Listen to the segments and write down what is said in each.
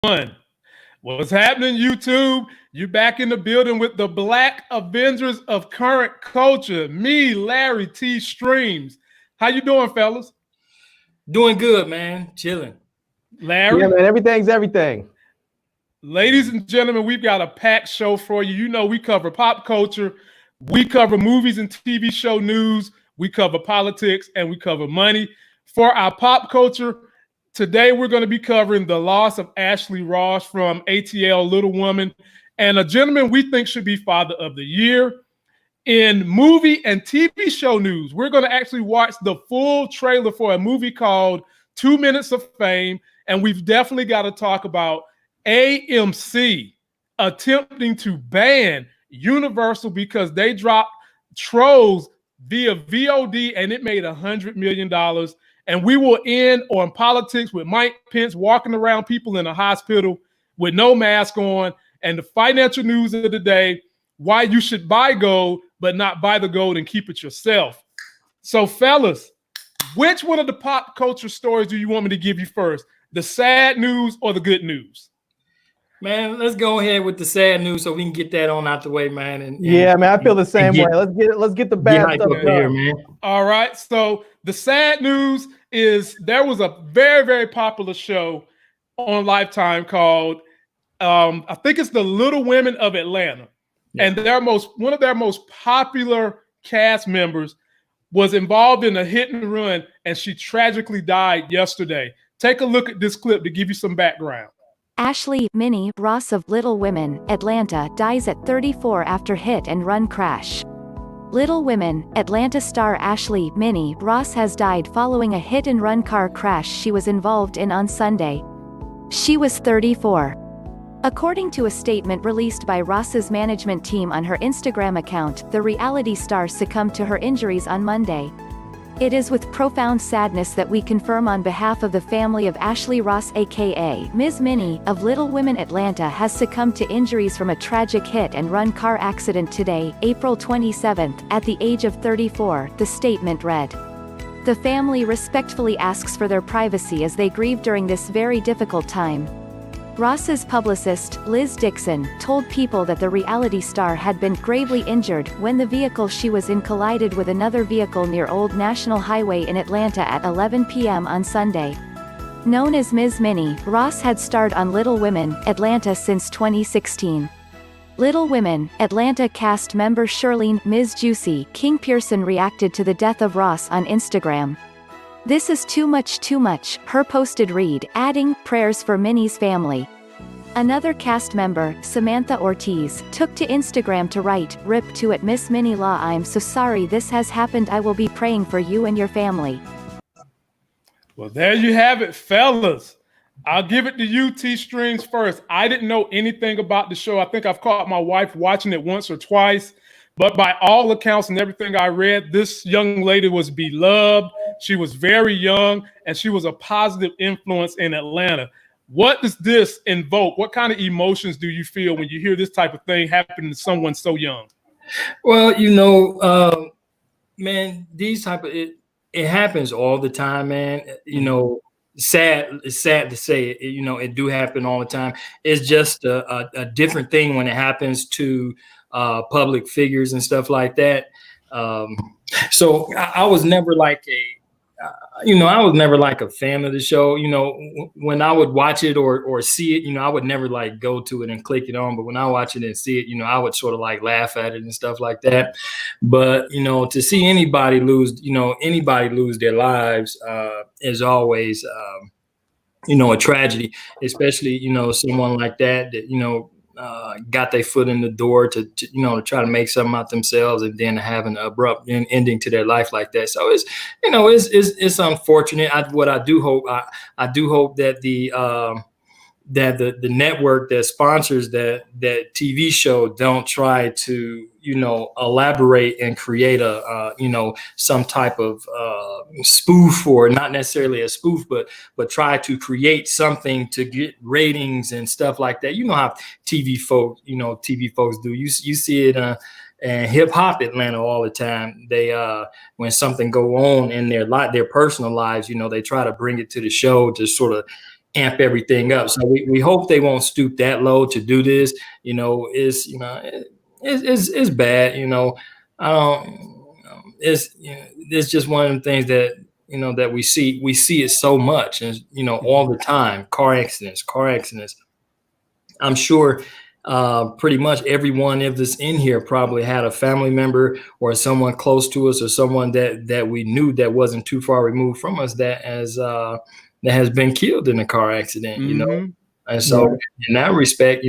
One. What's happening, YouTube? You back in the building with the Black Avengers of current culture. Me, Larry T. Streams. How you doing, fellas? Doing good, man. Chilling. Larry? Yeah, man. Everything's everything. Ladies and gentlemen, we've got a packed show for you. You know, we cover pop culture, we cover movies and TV show news, we cover politics, and we cover money. For our pop culture, today we're going to be covering the loss of Ashley Ross from ATL Little Woman, and a gentleman we think should be Father of the Year. In movie and TV show news, we're going to actually watch the full trailer for a movie called 2 Minutes of Fame, and we've definitely got to talk about AMC attempting to ban Universal because they dropped Trolls via VOD and it made $100 million. And we will end on politics with Mike Pence walking around people in a hospital with no mask on, and the financial news of the day, why you should buy gold but not buy the gold and keep it yourself. So fellas, which one of the pop culture stories do you want me to give you first? The sad news or the good news? Man, let's go ahead with the sad news so we can get that on out the way, man. And yeah, man, I feel the same way. Let's get the bad stuff here, man. All right. So the sad news is there was a very, very popular show on Lifetime called I think it's The Little Women of Atlanta. Yeah. And one of their most popular cast members was involved in a hit and run, and she tragically died yesterday. Take a look at this clip to give you some background. Ashley Minnie Ross of Little Women, Atlanta dies at 34 after hit and run crash. Little Women, Atlanta star Ashley Minnie Ross has died following a hit and run car crash she was involved in on Sunday. She was 34. According to a statement released by Ross's management team on her Instagram account, the reality star succumbed to her injuries on Monday. It is with profound sadness that we confirm on behalf of the family of Ashley Ross aka Ms. Minnie of Little Women Atlanta has succumbed to injuries from a tragic hit and run car accident today, April 27th, at the age of 34, the statement read. The family respectfully asks for their privacy as they grieve during this very difficult time. Ross's publicist, Liz Dixon, told People that the reality star had been gravely injured when the vehicle she was in collided with another vehicle near Old National Highway in Atlanta at 11 p.m. on Sunday. Known as Ms. Minnie, Ross had starred on Little Women, Atlanta since 2016. Little Women, Atlanta cast member Shirlene Ms. Juicy King Pearson reacted to the death of Ross on Instagram. "This is too much," her posted read, adding, "Prayers for Minnie's family." Another cast member, Samantha Ortiz, took to Instagram to write, "Rip to it Miss Minnie Law, I'm so sorry this has happened, I will be praying for you and your family." Well, there you have it, fellas. I'll give it to you, T-Streams, first. I didn't know anything about the show. I think I've caught my wife watching it once or twice. But by all accounts and everything I read, this young lady was beloved. She was very young, and she was a positive influence in Atlanta. What does this invoke? What kind of emotions do you feel when you hear this type of thing happen to someone so young? Well, man, these type of it happens all the time, man. It's sad to say it. It do happen all the time. It's just a different thing when it happens to public figures and stuff like that. So I was never like a fan of the show. When I would watch it or see it, I would never like go to it and click it on. But when I watch it and see it, I would sort of like laugh at it and stuff like that. But to see anybody lose their lives is always a tragedy, especially someone like that got their foot in the door to try to make something out themselves and then have an abrupt ending to their life like that. So it's unfortunate. I do hope that the network that sponsors that TV show don't try to elaborate and create some type of spoof, or not necessarily a spoof, but try to create something to get ratings and stuff like that. How TV folks do. You see it and hip hop Atlanta all the time. They when something go on in their personal lives, they try to bring it to the show to sort of amp everything up. So we hope they won't stoop that low to do this. It's bad. It's just one of the things that that we see it so much, and all the time. Car accidents. I'm sure pretty much everyone of this in here probably had a family member or someone close to us or someone that we knew that wasn't too far removed from us that has been killed in a car accident. And so in that respect,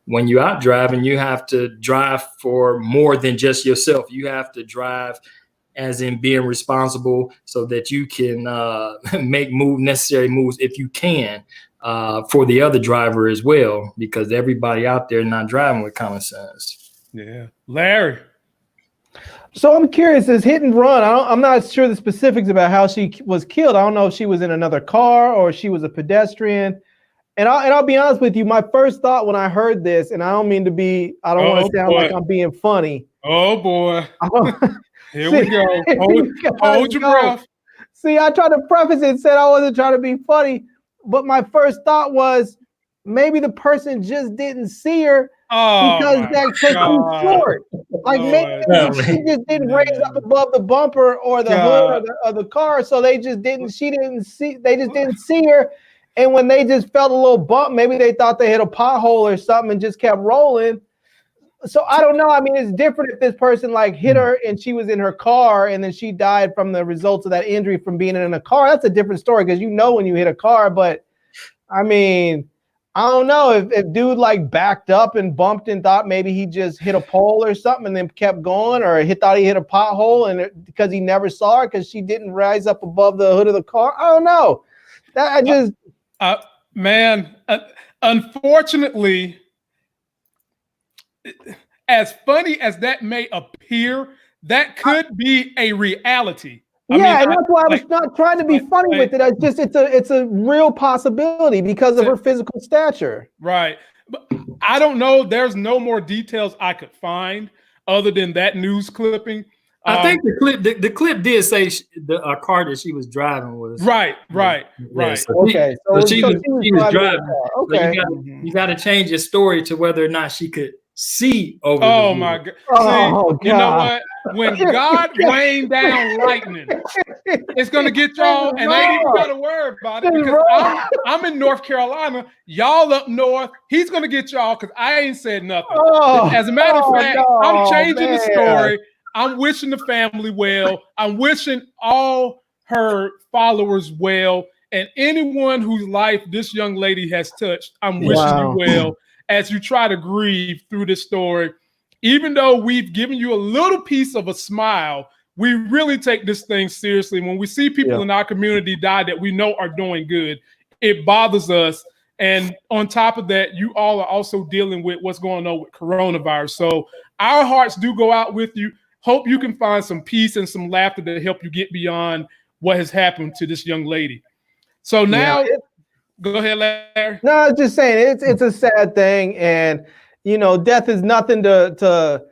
when you're out driving, you have to drive for more than just yourself. You have to drive as in being responsible so that you can make necessary moves if you can for the other driver as well, because everybody out there not driving with common sense. Yeah. Larry. So I'm curious, this hit and run, I'm not sure the specifics about how she was killed. I don't know if she was in another car or she was a pedestrian. And I'll be honest with you, my first thought when I heard this, and I don't want to sound like I'm being funny. Oh boy. Here we go. Hold your breath. See, I tried to preface it and said I wasn't trying to be funny, but my first thought was maybe the person just didn't see her because she's too short. Like maybe she just didn't raise up above the bumper or the hood of the car, so they just didn't see her. And when they just felt a little bump, maybe they thought they hit a pothole or something and just kept rolling. So I don't know. I mean, it's different if this person like hit her and she was in her car and then she died from the results of that injury from being in a car. That's a different story because when you hit a car. But I mean, I don't know if dude like backed up and bumped and thought maybe he just hit a pole or something and then kept going, or he thought he hit a pothole and because he never saw her because she didn't rise up above the hood of the car. I don't know. Unfortunately, as funny as that may appear, that could be a reality. And that's why I was not trying to be funny with it. It's a real possibility because of her physical stature. Right. But I don't know. There's no more details I could find other than that news clipping. I think the clip did say the car that she was driving was right. So she was driving. Okay, so you got to change your story to whether or not she could see over. Oh my God! God! You know what? When God rained down lightning, it's gonna get y'all, and they ain't even gotta worry about it because I'm in North Carolina. Y'all up north. He's gonna get y'all because I ain't said nothing. As a matter of fact, I'm changing the story. I'm wishing the family well. I'm wishing all her followers well. And anyone whose life this young lady has touched, I'm wishing you well as you try to grieve through this story. Even though we've given you a little piece of a smile, we really take this thing seriously. When we see people in our community die that we know are doing good, it bothers us. And on top of that, you all are also dealing with what's going on with coronavirus. So our hearts do go out with you. Hope you can find some peace and some laughter to help you get beyond what has happened to this young lady. So now, go ahead, Larry. No, I was just saying it's a sad thing, and death is nothing to.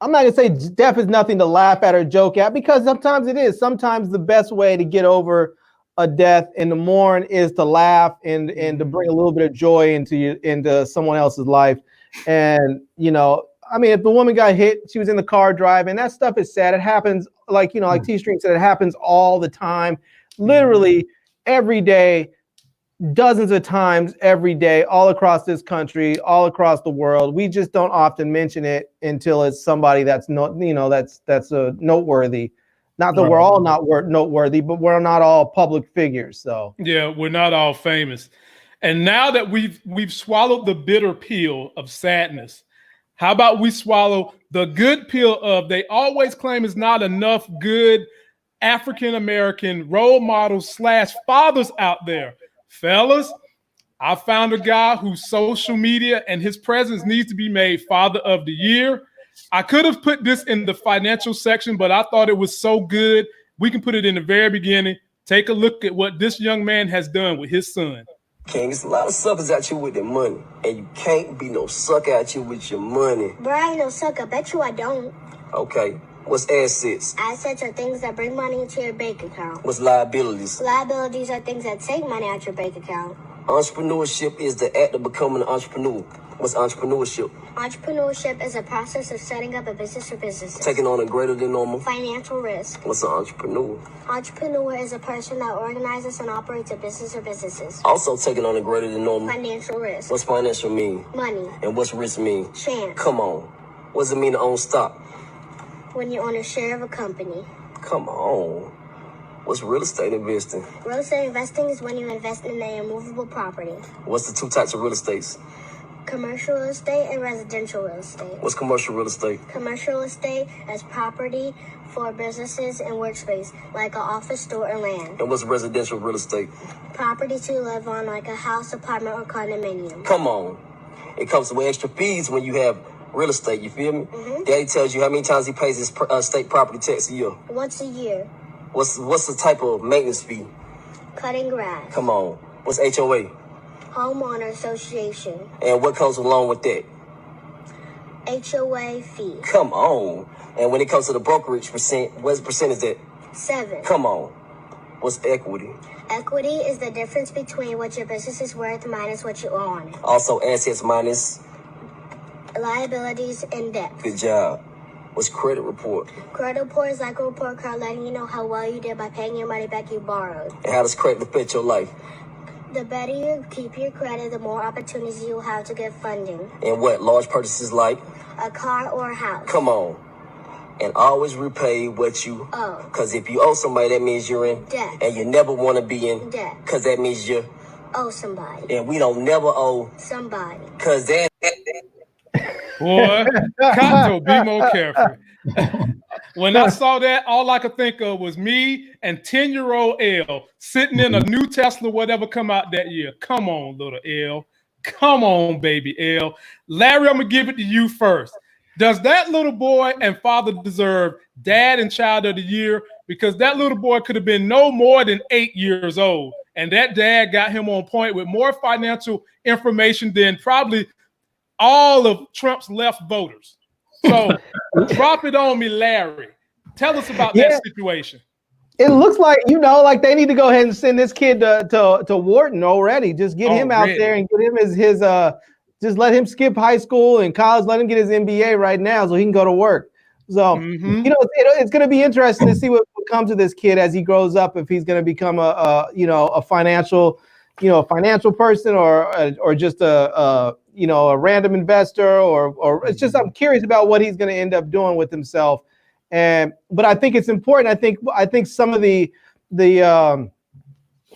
I'm not gonna say death is nothing to laugh at or joke at, because sometimes it is. Sometimes the best way to get over a death and to mourn is to laugh and to bring a little bit of joy into someone else's life, and I mean, if the woman got hit, she was in the car driving. That stuff is sad. It happens, like T-Stream said, it happens all the time, literally every day, dozens of times every day, all across this country, all across the world. We just don't often mention it until it's somebody that's that's noteworthy. Not that we're all not noteworthy, but we're not all public figures. So yeah, we're not all famous. And now that we've swallowed the bitter pill of sadness, how about we swallow the good pill of they always claim it's not enough good African-American role models / fathers out there. Fellas, I found a guy whose social media and his presence needs to be made Father of the Year. I could have put this in the financial section, but I thought it was so good. We can put it in the very beginning. Take a look at what this young man has done with his son. King, it's a lot of suckers out you with their money, and you can't be no sucker out you with your money. Bro, I ain't no sucker. Bet you I don't. Okay. What's assets? Assets are things that bring money into your bank account. What's liabilities? Liabilities are things that take money out your bank account. Entrepreneurship is the act of becoming an entrepreneur. What's entrepreneurship? Entrepreneurship is a process of setting up a business or businesses. Taking on a greater than normal Financial risk. What's an entrepreneur? Entrepreneur is a person that organizes and operates a business or businesses. Also taking on a greater than normal Financial risk. What's financial mean? Money. And what's risk mean? Chance. Come on. What does it mean to own stock? When you own a share of a company. Come on. What's real estate investing? Real estate investing is when you invest in a immovable property. What's the two types of real estates? Commercial real estate and residential real estate. What's commercial real estate? Commercial real estate is property for businesses and workspace, like an office, store, and land. And what's residential real estate? Property to live on, like a house, apartment, or condominium. Come on. It comes with extra fees when you have real estate, you feel me? Mm-hmm. Daddy tells you how many times he pays his state property tax a year. Once a year. What's the type of maintenance fee? Cutting grass. Come on. What's HOA? Homeowner association. And what comes along with that? HOA fee. Come on. And when it comes to the brokerage percent, what percent is that? 7. Come on. What's equity? Equity is the difference between what your business is worth minus what you owe on it. Also assets minus Liabilities and debt. good job. What's credit report? Credit report is like a report card letting you know how well you did by paying your money back you borrowed. And how does credit affect your life? The better you keep your credit, the more opportunities you will have to get funding. And what large purchases like? A car or a house. Come on. And always repay what you owe. Because if you owe somebody, that means you're in Debt. And you never want to be in Debt. Because that means you're. Owe somebody. And we don't never owe. Somebody. Because that. Boy, Kato, be more careful. When I saw that, all I could think of was me and 10-year-old L sitting in a new Tesla, whatever come out that year. Come on, little L. Come on, baby L. Larry, I'm going to give it to you first. Does that little boy and father deserve dad and child of the year? Because that little boy could have been no more than 8 years old. And that dad got him on point with more financial information than probably all of Trump's left voters. So drop it on me, Larry. Tell us about that situation. It looks like, like they need to go ahead and send this kid to Wharton already. Just get him out there and get him his just let him skip high school and college. Let him get his MBA right now so he can go to work. So, it's going to be interesting to see what comes of this kid as he grows up, if he's going to become a financial person or just a random investor or it's just, I'm curious about what he's going to end up doing with himself. But I think it's important. I think some of the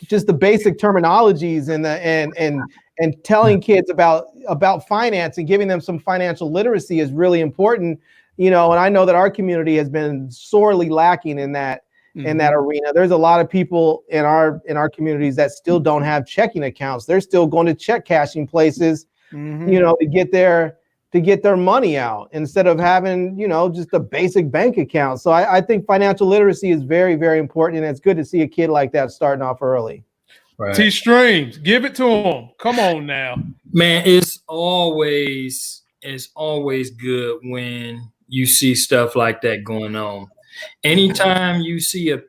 just the basic terminologies and telling kids about finance and giving them some financial literacy is really important. And I know that our community has been sorely lacking in that arena. There's a lot of people in our communities that still don't have checking accounts. They're still going to check cashing places, to get their money out instead of having, just a basic bank account. So I think financial literacy is very, very important. And it's good to see a kid like that starting off early. Right. T-Streams, give it to him. Come on now. Man, it's always good when you see stuff like that going on. Anytime you see a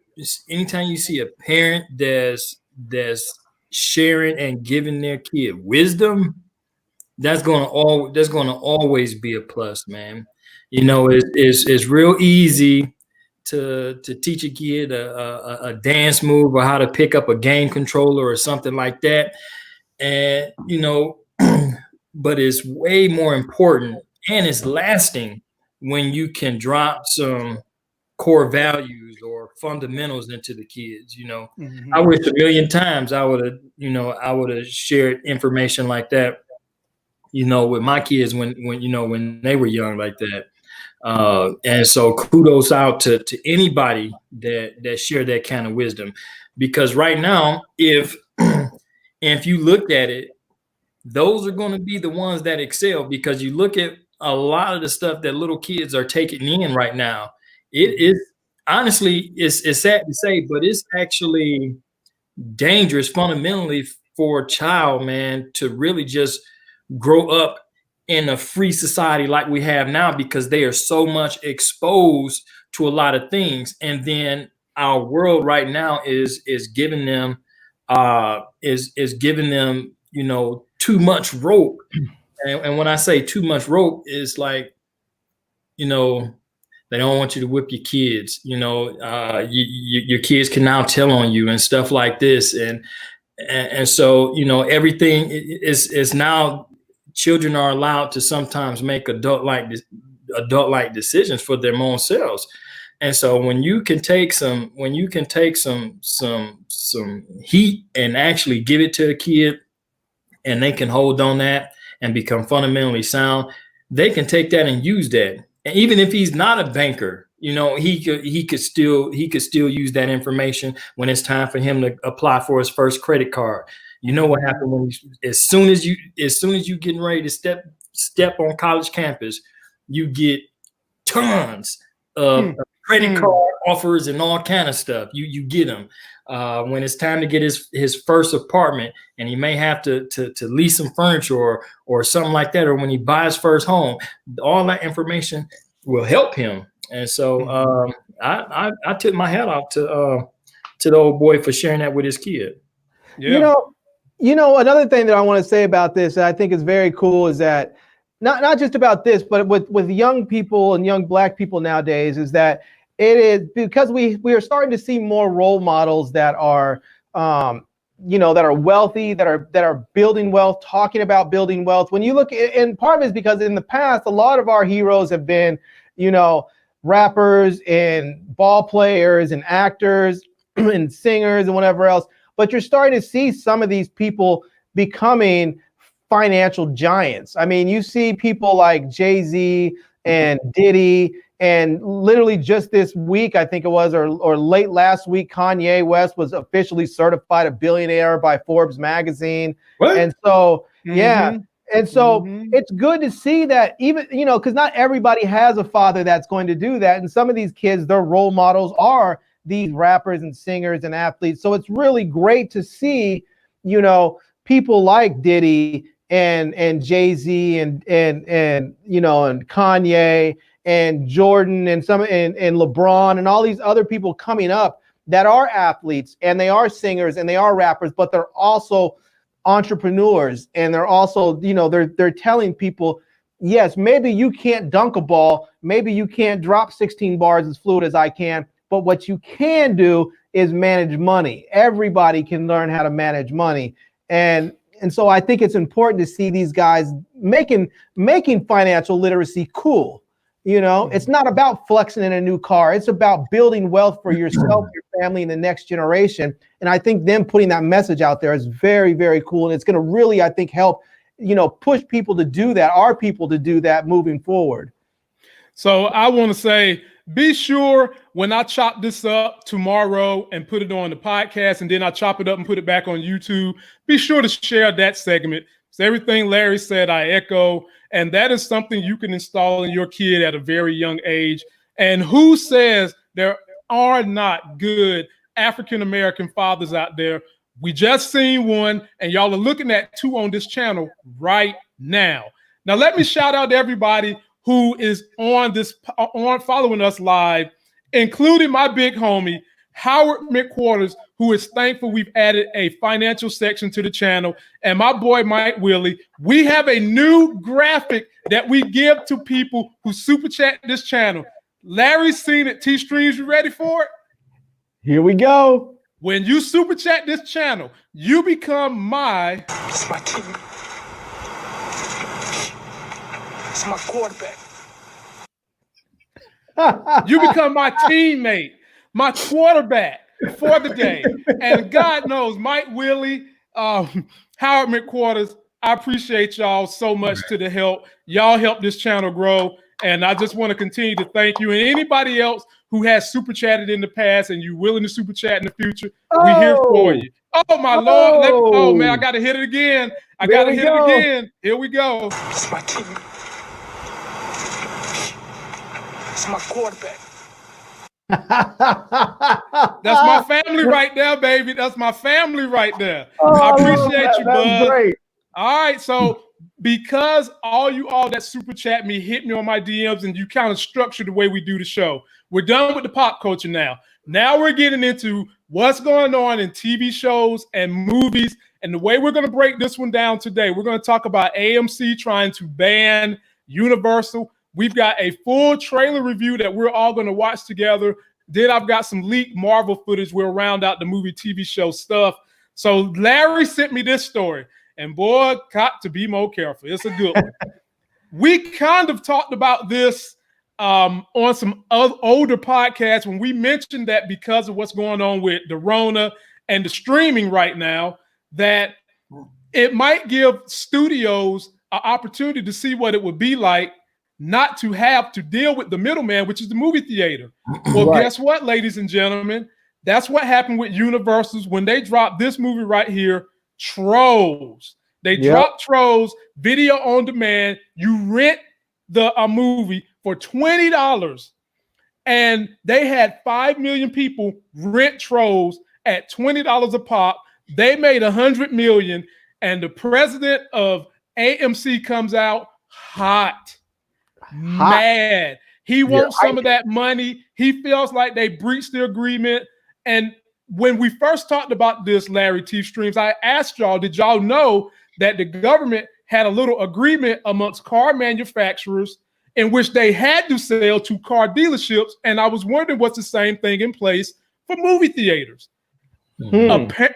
parent that's sharing and giving their kid wisdom, that's gonna always be a plus, man. It's real easy to teach a kid a dance move or how to pick up a game controller or something like that, and but it's way more important and it's lasting when you can drop some core values or fundamentals into the kids. I wish a million times I would have shared information like that, with my kids when they were young like that. And so kudos out to anybody that share that kind of wisdom, because right now, if you looked at it, those are going to be the ones that excel, because you look at a lot of the stuff that little kids are taking in right now. It is honestly, it's sad to say, but it's actually dangerous fundamentally for a child, man, to really just grow up in a free society like we have now, because they are so much exposed to a lot of things. And then our world right now is giving them is giving them, you know, too much rope. And when I say too much rope, is like, you know, they don't want you to whip your kids. You know, your kids can now tell on you and stuff like this. And so, you know, everything is now, children are allowed to sometimes make adult-like decisions for their own selves. And so when you can take some heat and actually give it to a kid, and they can hold on that and become fundamentally sound, they can take that and use that. And even if he's not a banker, you know, he could still use that information when it's time for him to apply for his first credit card. You know what happened when as soon as you getting ready to step on college campus, you get tons of credit card offers and all kind of stuff. You get them when it's time to get his first apartment, and he may have to lease some furniture or something like that, or when he buys first home. All that information will help him. And so I took my hat off to the old boy for sharing that with his kid. Yeah. You know, another thing that I want to say about this that I think is very cool is that not just about this, but with young people and young Black people nowadays, is that it is because we are starting to see more role models that are you know, that are wealthy, that are building wealth, talking about building wealth. When you look, and part of it is because in the past, a lot of our heroes have been, you know, rappers and ball players and actors and singers and whatever else. But you're starting to see some of these people becoming financial giants. I mean, you see people like Jay-Z and Diddy, and literally just this week, I think it was, or late last week, Kanye West was officially certified a billionaire by Forbes magazine. What? And so, yeah. And so it's good to see that, even, you know, because not everybody has a father that's going to do that. And some of these kids, their role models are these rappers and singers and athletes. So it's really great to see, you know, people like Diddy and Jay-Z and you know, and Kanye and Jordan and LeBron and all these other people coming up that are athletes, and they are singers and they are rappers, but they're also entrepreneurs, and they're also, you know, they're telling people, yes, maybe you can't dunk a ball, maybe you can't drop 16 bars as fluid as I can, but what you can do is manage money. Everybody can learn how to manage money. And so I think it's important to see these guys making financial literacy cool. You know, it's not about flexing in a new car. It's about building wealth for yourself, your family, and the next generation. And I think them putting that message out there is very, very cool. And it's going to really, I think, help, you know, push people to do that, our people to do that moving forward. So I want to say, be sure when I chop this up tomorrow and put it on the podcast, and then I chop it up and put it back on YouTube, be sure to share that segment. So everything Larry said, I echo. And that is something you can install in your kid at a very young age. And who says there are not good African-American fathers out there? We just seen one, and y'all are looking at two on this channel right now. Now, let me shout out to everybody who is on following us live, including my big homie, Howard McQuarters, who is thankful we've added a financial section to the channel, and my boy Mike Willie. We have a new graphic that we give to people who super chat this channel. Larry's seen it. T-Streams, you ready for it? Here we go. When you super chat this channel, you become my... It's my team. It's my quarterback. You become my teammate, my quarterback for the day. And God knows, Mike Willie, Howard McQuarters, I appreciate y'all so much to the help. Y'all help this channel grow. And I just want to continue to thank you. And anybody else who has super chatted in the past and you're willing to super chat in the future, we're here for you. Oh, my Lord. Oh, man, I got to hit it again. I got to hit it again. Here we go. It's my team. It's my quarterback. That's my family right there, baby. That's my family right there. I appreciate you, bud. Great. All right, so because all that super chat me, hit me on my DMs, and you kind of structure the way we do the show. We're done with the pop culture now. Now we're getting into what's going on in TV shows and movies. And the way we're going to break this one down today, we're going to talk about AMC trying to ban Universal. We've got a full trailer review that we're all going to watch together. Then I've got some leaked Marvel footage. We'll round out the movie, TV show stuff. So Larry sent me this story. And boy, got to be more careful. It's a good one. We kind of talked about this on some older podcasts when we mentioned that because of what's going on with the Rona and the streaming right now, that it might give studios an opportunity to see what it would be like not to have to deal with the middleman, which is the movie theater. Well, guess what, ladies and gentlemen? That's what happened with Universal's when they dropped this movie right here, Trolls. They dropped Trolls, video on demand. You rent the movie for $20, and they had 5 million people rent Trolls at $20 a pop. They made $100 million, and the president of AMC comes out hot. Mad. He wants some of that money. He feels like they breached the agreement. And when we first talked about this, Larry T. Streams, I asked y'all, did y'all know that the government had a little agreement amongst car manufacturers in which they had to sell to car dealerships? And I was wondering, what's the same thing in place for movie theaters?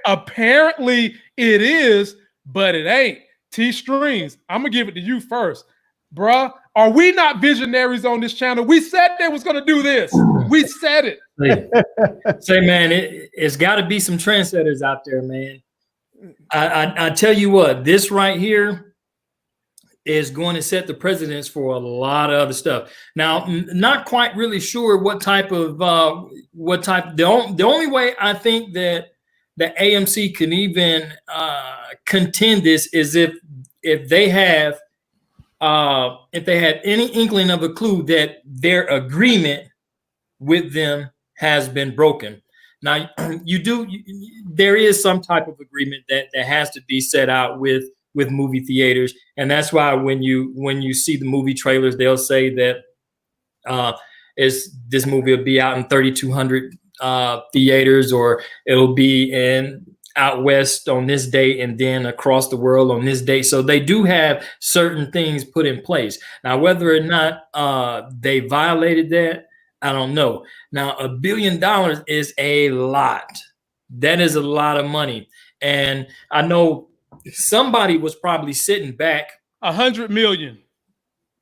Apparently it is, but it ain't. T. Streams, I'm going to give it to you first. Bruh, are we not visionaries on this channel? We said they was going to do this. We said it. Say, man, it's got to be some trendsetters out there, man. I tell you what, this right here is going to set the precedence for a lot of other stuff. Now, not quite really sure what type of the only way I think that the AMC can even contend this is if they have any inkling of a clue that their agreement with them has been broken. Now, there is some type of agreement that has to be set out with movie theaters, and that's why when you see the movie trailers, they'll say that this movie will be out in 3,200 theaters, or it'll be in out west on this date and then across the world on this date. So they do have certain things put in place. Now, whether or not they violated that, I don't know. Now, $1 billion is a lot. That is a lot of money. And I know somebody was probably sitting back. 100 million.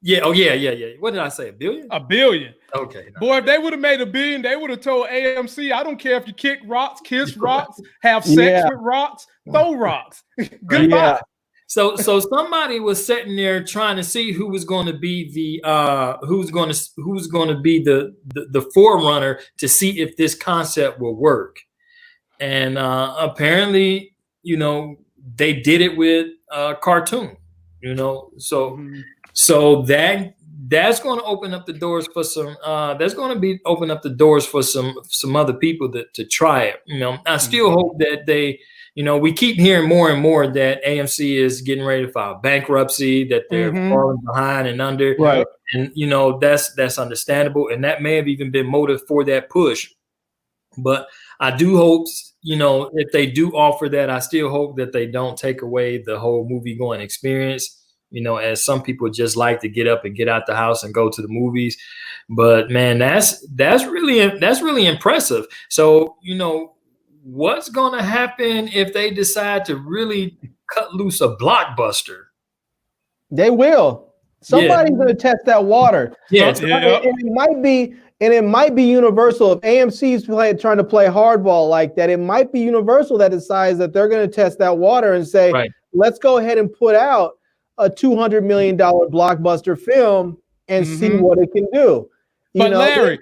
Yeah. Oh, yeah. What did I say? $1 billion? $1 billion. Okay. No. Boy, if they would have made $1 billion, they would have told AMC, I don't care if you kick rocks, kiss rocks, have sex with rocks, throw rocks. Goodbye. Yeah. So somebody was sitting there trying to see who was going to be the forerunner to see if this concept will work. And apparently, they did it with a cartoon, so that's going to open up the doors for some. Open up the doors for some other people to try it. I still hope that they. We keep hearing more and more that AMC is getting ready to file bankruptcy, that they're falling behind and under. Right. And that's understandable, and that may have even been motive for that push. But I do hope, if they do offer that, I still hope that they don't take away the whole movie going experience. As some people just like to get up and get out the house and go to the movies. But man, that's really impressive. So, what's going to happen if they decide to really cut loose a blockbuster? They will. Somebody's going to test that water. Yes. And it might be Universal. If AMC's trying to play hardball like that, it might be Universal that decides that they're going to test that water and say, let's go ahead and put out a $200 million blockbuster film and see what it can do. But Larry,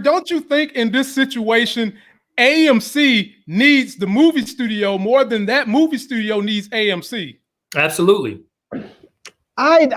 don't you think in this situation, AMC needs the movie studio more than that movie studio needs AMC? Absolutely. I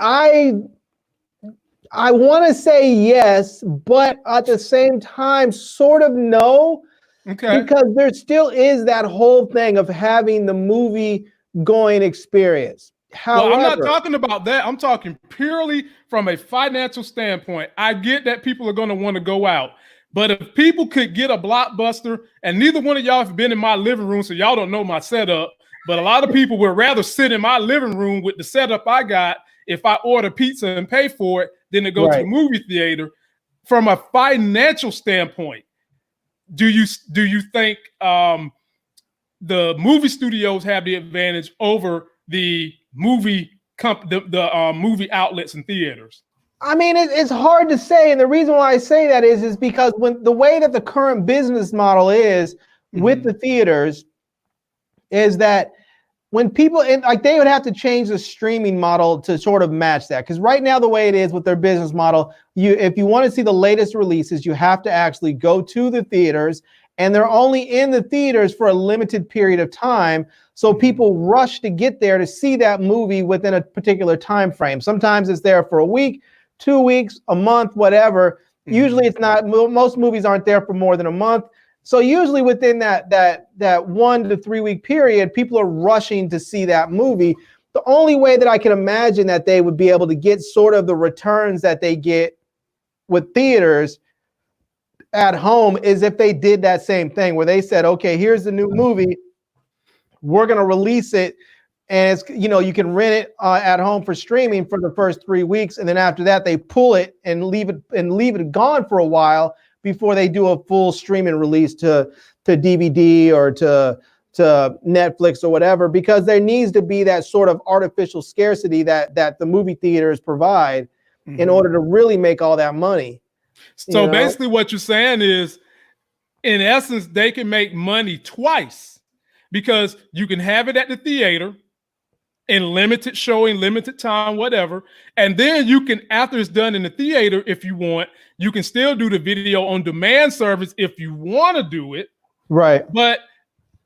want to say yes, but at the same time, sort of no. Okay. Because there still is that whole thing of having the movie going experience. However, well, I'm not talking about that. I'm talking purely from a financial standpoint. I get that people are going to want to go out. But if people could get a Blockbuster, and neither one of y'all have been in my living room, so y'all don't know my setup, but a lot of people would rather sit in my living room with the setup I got if I order pizza and pay for it than to go to the movie theater. From a financial standpoint, do you think the movie studios have the advantage over the movie movie outlets and theaters? I mean, it's hard to say, and the reason why I say that is because when the way that the current business model is with the theaters is that when people they would have to change the streaming model to sort of match that, because right now the way it is with their business model, if you want to see the latest releases, you have to actually go to the theaters, and they're only in the theaters for a limited period of time. So people rush to get there to see that movie within a particular time frame. Sometimes it's there for a week, 2 weeks, a month, whatever. Usually it's not. Most movies aren't there for more than a month. So usually within that 1 to 3 week period, people are rushing to see that movie. The only way that I can imagine that they would be able to get sort of the returns that they get with theaters at home is if they did that same thing where they said, okay, here's the new movie. We're going to release it. And it's, you can rent it at home for streaming for the first 3 weeks. And then after that, they pull it and leave it gone for a while before they do a full streaming release to DVD or to Netflix or whatever, because there needs to be that sort of artificial scarcity that the movie theaters provide in order to really make all that money. So basically what you're saying is, in essence, they can make money twice, because you can have it at the theater in limited showing, limited time, whatever. And then you can, after it's done in the theater, if you want, you can still do the video on demand service if you want to do it. Right. But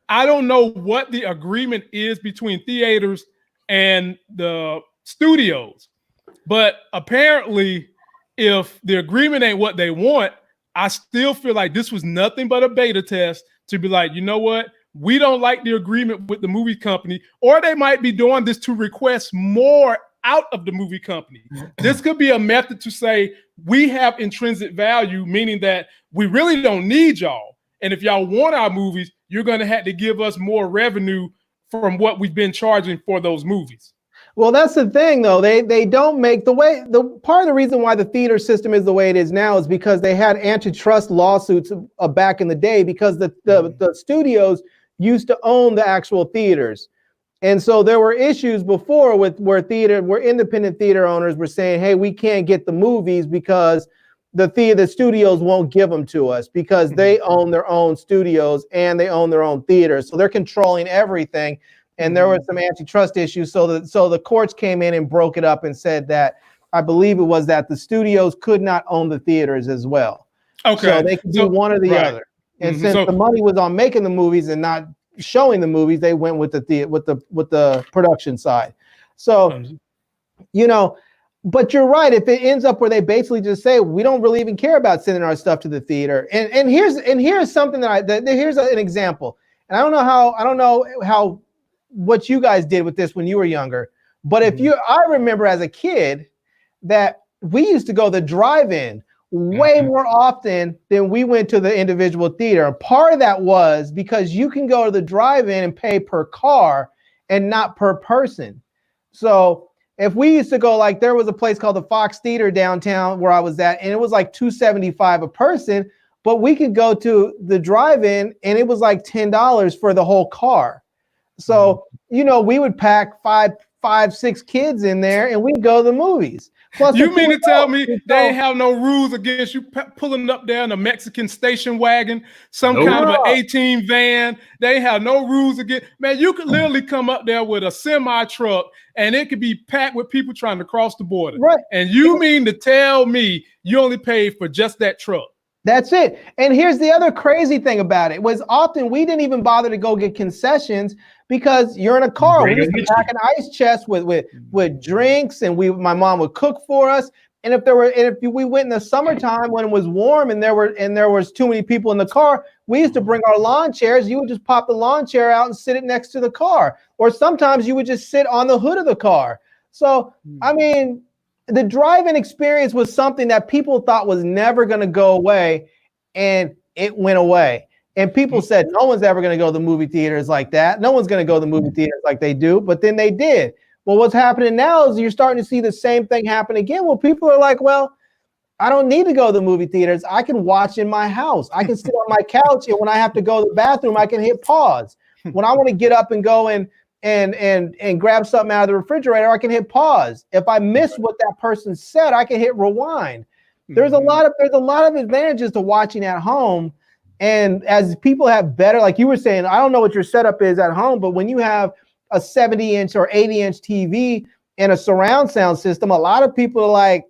I don't know what the agreement is between theaters and the studios. But apparently, if the agreement ain't what they want, I still feel like this was nothing but a beta test to be like, you know what? We don't like the agreement with the movie company, or they might be doing this to request more out of the movie company. This could be a method to say, we have intrinsic value, meaning that we really don't need y'all. And if y'all want our movies, you're going to have to give us more revenue from what we've been charging for those movies. Well, that's the thing, though. They don't make the part of the reason why the theater system is the way it is now is because they had antitrust lawsuits back in the day, because the studios used to own the actual theaters. And so there were issues before where independent theater owners were saying, hey, we can't get the movies because the studios won't give them to us, because they own their own studios and they own their own theaters. So they're controlling everything. And there were some antitrust issues. So the courts came in and broke it up and said that, I believe it was that the studios could not own the theaters as well. Okay. So they could do one or the other. And since the money was on making the movies and not showing the movies, they went with the production side. So, but you're right. If it ends up where they basically just say, we don't really even care about sending our stuff to the theater. And here's something here's an example. And I don't know how what you guys did with this when you were younger, but I remember as a kid that we used to go the drive-in way more often than we went to the individual theater. And part of that was because you can go to the drive-in and pay per car and not per person. So if we used to go, like, there was a place called the Fox Theater downtown where I was at, and it was like $275 a person, but we could go to the drive-in and it was like $10 for the whole car. So, we would pack five, 6 kids in there and we'd go to the movies. Plus, you mean to tell me they ain't have no rules against you pulling up there in a Mexican station wagon, kind of an 18 van? They have no rules against. Man, you could literally come up there with a semi truck and it could be packed with people trying to cross the border. Right. And you mean to tell me you only paid for just that truck? That's it. And here's the other crazy thing about it was often we didn't even bother to go get concessions because you're in a car. We used to pack an ice chest with drinks, and my mom would cook for us. And if we went in the summertime when it was warm and there was too many people in the car, we used to bring our lawn chairs. You would just pop the lawn chair out and sit it next to the car. Or sometimes you would just sit on the hood of the car. So, I mean, the drive-in experience was something that people thought was never going to go away, and it went away. And people said, no one's ever going to go to the movie theaters like that. No one's going to go to the movie theaters like they do. But then they did. Well, what's happening now is you're starting to see the same thing happen again. Well, people are like, well, I don't need to go to the movie theaters. I can watch in my house. I can sit on my couch, and when I have to go to the bathroom, I can hit pause. When I want to get up and go and grab something out of the refrigerator, I can hit pause. If I miss what that person said, I can hit rewind. There's a lot of advantages to watching at home. And as people have better, like you were saying, I don't know what your setup is at home, but when you have a 70-inch or 80-inch TV and a surround sound system, a lot of people are like,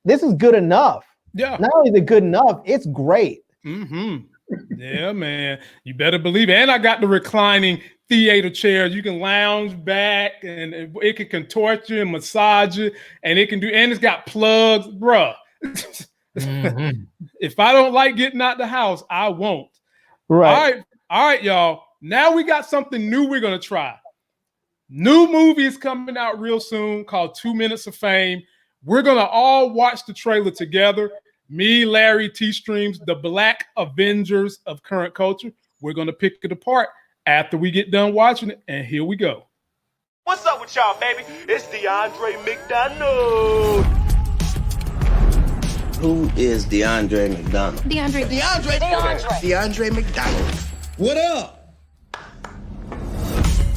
this is good enough. Yeah. Not only is it good enough, it's great. Yeah, man. You better believe it. And I got the reclining theater chairs. You can lounge back and it can contort you and massage you, and it's got plugs, bruh. If I don't like getting out the house, I won't. Right. All right, y'all. Now we got something new we're going to try. New movie is coming out real soon called 2 Minutes of Fame. We're going to all watch the trailer together. Me, Larry, T-Streams, the Black Avengers of current culture. We're going to pick it apart after we get done watching it. And here we go. What's up with y'all, baby? It's DeAndre McDonald. Who is DeAndre McDonald? DeAndre McDonald. What up?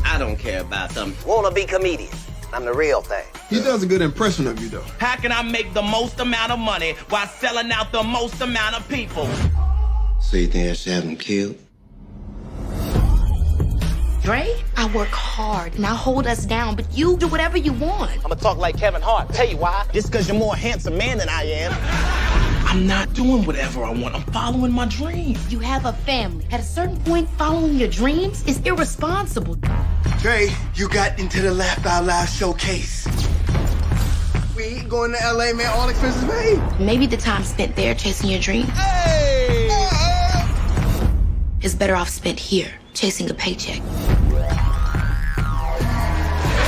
I don't care about them wannabe comedians. I'm the real thing. He does a good impression of you, though. How can I make the most amount of money while selling out the most amount of people? So you think I should have him killed? Dre, I work hard and I hold us down, but you do whatever you want. I'ma talk like Kevin Hart. Tell you why. Just because you're more handsome man than I am. I'm not doing whatever I want. I'm following my dreams. You have a family. At a certain point, following your dreams is irresponsible. Dre, you got into the Laugh Out Loud showcase. We going to LA, man, all expenses paid. Maybe the time spent there chasing your dreams is better off spent here, chasing a paycheck.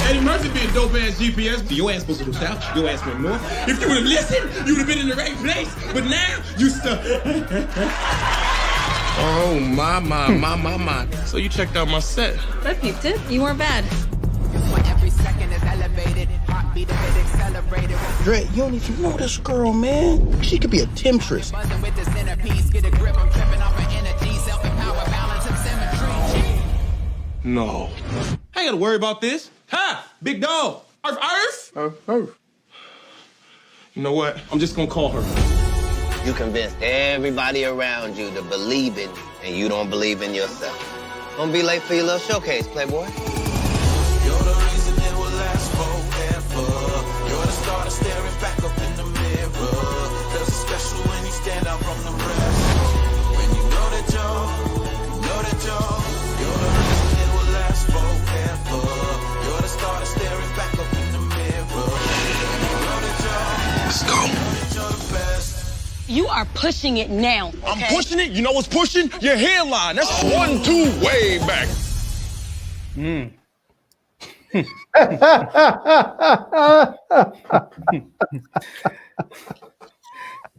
Eddie Murphy being dope ass GPS. Your ass supposed to go south, your ass went north. If you would have listened, you would have been in the right place. But now you stuck. Oh my. So you checked out my set. I peeped it. You weren't bad. Every second is elevated. Heartbeat of it accelerated. Dre, you don't even know this girl, man. She could be a temptress. Buzzing with the centerpiece, get a grip. I'm tripping off her energy, self-empower, balance of symmetry. No. I ain't gotta worry about this. Ha! Big dog. Earth? Earth. You know what? I'm just gonna call her. You convinced everybody around you to believe in you, and you don't believe in yourself. Don't be late for your little showcase, Playboy. You're the reason it will last forever. You're the star staring back up in the mirror. Cause it's special when you stand out from the rest. When you know that you're the reason it will last forever. You're the star staring back up in the mirror. Let's go. You're the best. You are pushing it now. Okay? I'm pushing it. You know what's pushing? Your hairline. That's 1, 2, way back. Boy.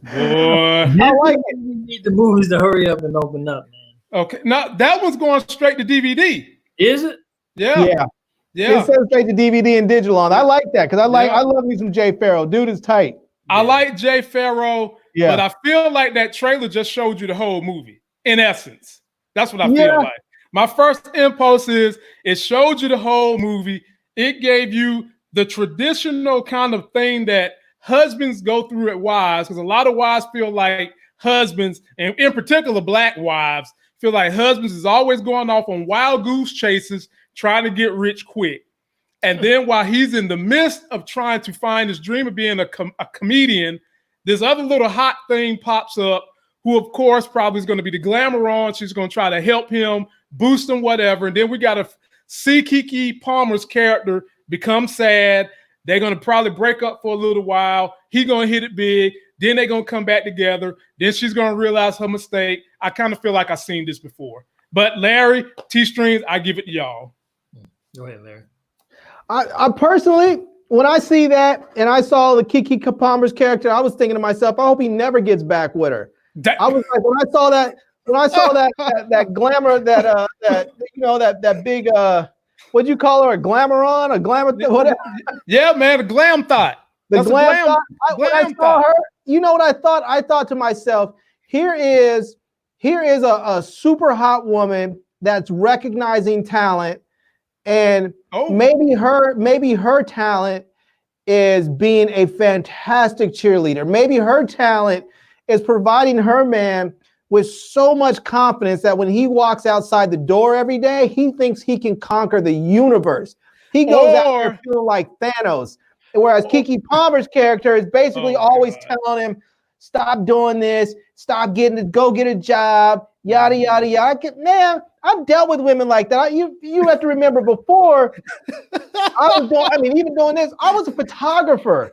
I like it. We need the movies to hurry up and open up, man. Okay. Now that one's going straight to DVD. Is it? Yeah. It says straight to DVD and digital on. I like that because I love me some Jay Farrow. Dude is tight. I like Jay Farrow, but I feel like that trailer just showed you the whole movie. In essence, that's what I feel like. My first impulse is it showed you the whole movie. It gave you the traditional kind of thing that husbands go through at wives, because a lot of wives feel like husbands, and in particular black wives, feel like husbands is always going off on wild goose chases, trying to get rich quick. And then while he's in the midst of trying to find his dream of being a comedian, this other little hot thing pops up, who of course probably is going to be the glamour on. She's going to try to help him, boost him, whatever. And then we got to see Keke Palmer's character become sad. They're gonna probably break up for a little while. He gonna hit it big. Then they're gonna come back together. Then she's gonna realize her mistake. I kind of feel like I've seen this before. But Larry, T-Strings, I give it to y'all. Go ahead, Larry. I personally, when I see that and I saw the Keke Palmer's character, I was thinking to myself, I hope he never gets back with her. I was like, when I saw that glamour, that big what'd you call her? A glamour-on? A glamour whatever. Yeah, man, a glam thought. The glam thought. When I saw her, you know what I thought? I thought to myself, here is a super hot woman that's recognizing talent, and maybe her talent is being a fantastic cheerleader. Maybe her talent is providing her man with so much confidence that when he walks outside the door every day, he thinks he can conquer the universe. He goes out there feeling like Thanos. Whereas Keke Palmer's character is basically always telling him, stop doing this, go get a job, yada, yada, yada. Man, I've dealt with women like that. You have to remember before, even doing this, I was a photographer.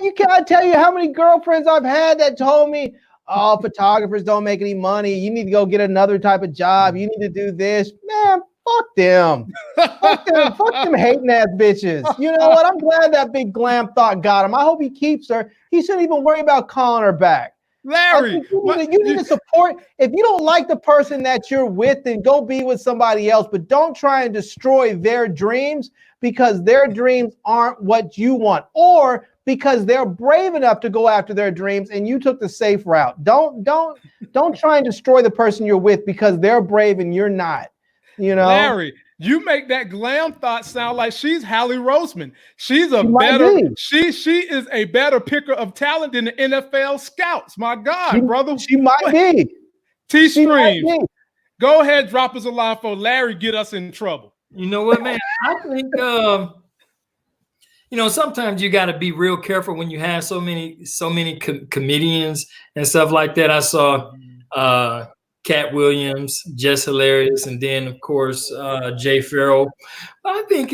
You can't tell you how many girlfriends I've had that told me, oh, photographers don't make any money. You need to go get another type of job. You need to do this. Man, fuck them. Fuck them hating ass bitches. You know what? I'm glad that big glam thought got him. I hope he keeps her. He shouldn't even worry about calling her back. Larry, you need to support. If you don't like the person that you're with, then go be with somebody else. But don't try and destroy their dreams because their dreams aren't what you want, or because they're brave enough to go after their dreams and you took the safe route. Don't try and destroy the person you're with because they're brave and you're not. You know, Larry, you make that glam thought sound like she's Hallie Roseman. She is a better picker of talent than the NFL scouts. My God, brother. She might be. T-Streams. Go ahead, drop us a line for Larry, get us in trouble. You know what, man? I think sometimes you got to be real careful when you have so many comedians and stuff like that. I saw Cat Williams, Jess Hilarious, and then of course Jay Farrell. I think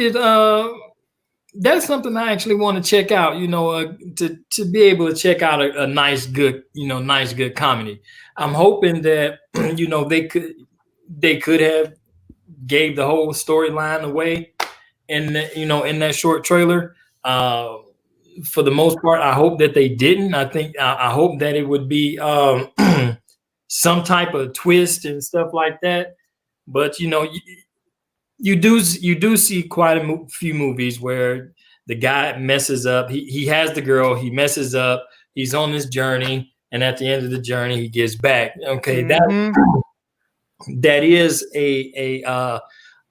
that's something I actually want to check out. To be able to check out a nice good comedy. I'm hoping that they could have gave the whole storyline away in that short trailer. For the most part, I hope that they didn't. I hope that it would be some type of twist and stuff like that. But you do see quite a few movies where the guy messes up. He has the girl, he messes up, he's on this journey, and at the end of the journey, he gets back. Okay, that is a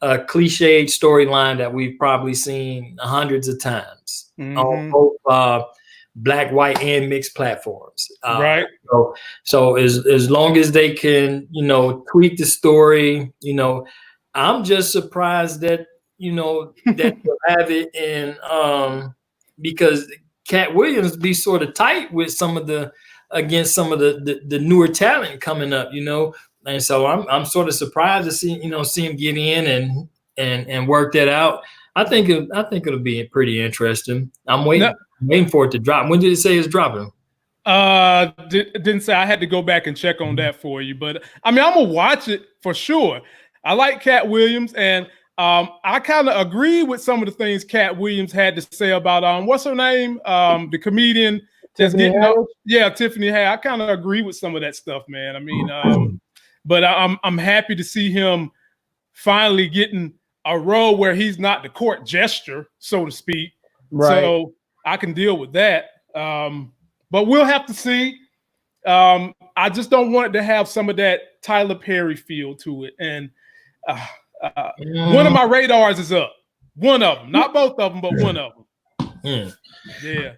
cliched storyline that we've probably seen hundreds of times on both black, white, and mixed platforms. Right. So as long as they can, tweak the story, I'm just surprised that that they'll have it in because Cat Williams be sort of tight with some of the newer talent coming up, and so I'm sort of surprised to see him get in and work that out. I think it'll be pretty interesting. I'm waiting for it to drop. When did it say it's dropping? Didn't say. I had to go back and check on that for you, but I'm gonna watch it for sure. I like Cat Williams, and I kind of agree with some of the things Cat Williams had to say about what's her name, the comedian Tiffany Haddish? Yeah, Tiffany Haddish. I kind of agree with some of that stuff, man. I mean, but I'm happy to see him finally getting a role where he's not the court gesture, so to speak. Right. So I can deal with that. But we'll have to see. I just don't want it to have some of that Tyler Perry feel to it. And one of my radars is up. One of them, not both of them, but one of them. Yeah.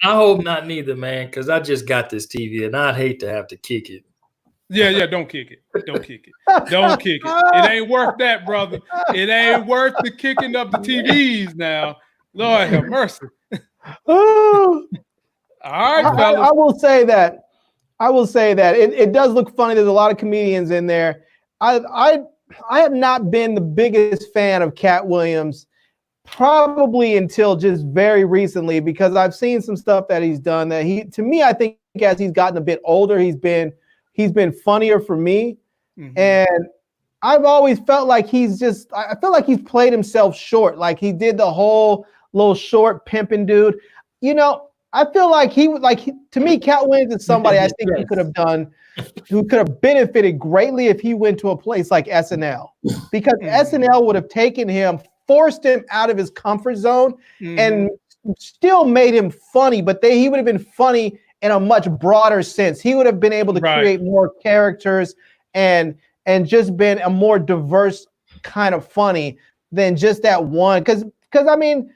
I hope not neither, man, because I just got this TV and I'd hate to have to kick it. Yeah, don't kick it. Don't kick it. Don't kick it. It ain't worth that, brother. It ain't worth the kicking of the TVs now. Lord have mercy. All right, fellas. I will say that. It does look funny. There's a lot of comedians in there. I have not been the biggest fan of Cat Williams probably until just very recently, because I've seen some stuff that he's done that to me, I think as he's gotten a bit older, he's been funnier for me. And I've always felt like I feel like he's played himself short. Like he did the whole little short pimping dude. You know, I feel like to me, Cat Williams is somebody I think he could have done, who could have benefited greatly if he went to a place like SNL, because SNL would have taken him, forced him out of his comfort zone, and still made him funny, but he would have been funny in a much broader sense. He would have been able to create more characters and just been a more diverse kind of funny than just that one. Because I mean,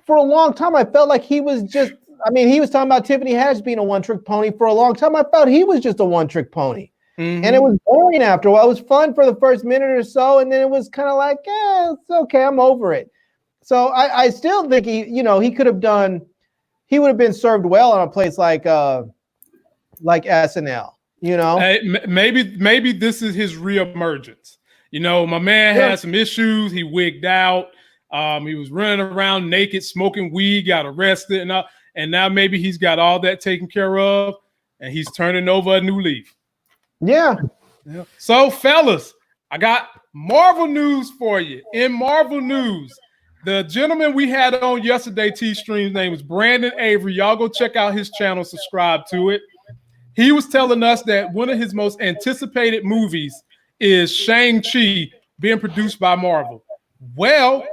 for a long time, I felt like he was just, I mean, he was talking about Tiffany Haddish being a one-trick pony. For a long time, I felt he was just a one-trick pony. And it was boring after a while. It was fun for the first minute or so, and then it was kind of like, it's okay, I'm over it. So I still think he could have done, he would have been served well on a place like SNL, you know? Hey, maybe this is his reemergence. You know, my man had some issues. He wigged out. He was running around naked, smoking weed, got arrested, and now maybe he's got all that taken care of, and he's turning over a new leaf. Yeah. So, fellas, I got Marvel news for you. In Marvel news, the gentleman we had on yesterday, T-Stream's name was Brandon Avery. Y'all go check out his channel, subscribe to it. He was telling us that one of his most anticipated movies is Shang-Chi, being produced by Marvel. Well,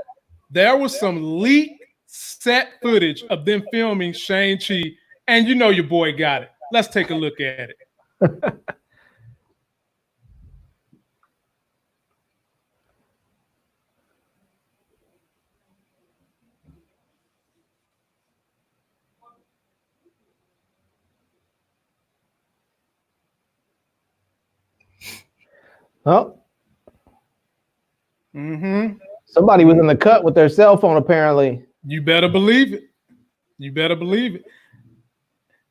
there was some leaked set footage of them filming Shang-Chi, and you know your boy got it. Let's take a look at it. Oh. Somebody was in the cut with their cell phone, apparently. You better believe it. You better believe it.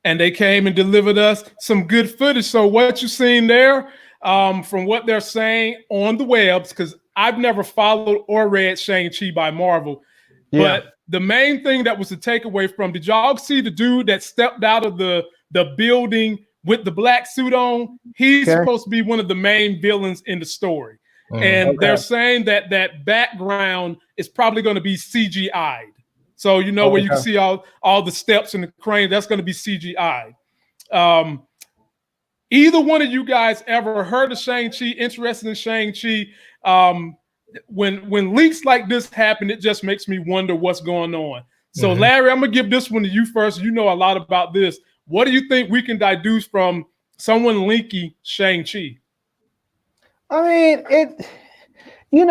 And they came and delivered us some good footage. So what you seen there, from what they're saying on the webs, because I've never followed or read Shang-Chi by Marvel, but the main thing that was the takeaway from, did y'all see the dude that stepped out of the building with the black suit on? He's supposed to be one of the main villains in the story. And they're saying that that background is probably going to be CGI'd. So, you know, where you can see all the steps and the crane, that's going to be CGI'd. Either one of you guys ever heard of Shang-Chi, interested in Shang-Chi? When leaks like this happen, it just makes me wonder what's going on. So, Larry, I'm going to give this one to you first. You know a lot about this. What do you think we can deduce from someone linking Shang-Chi? I mean,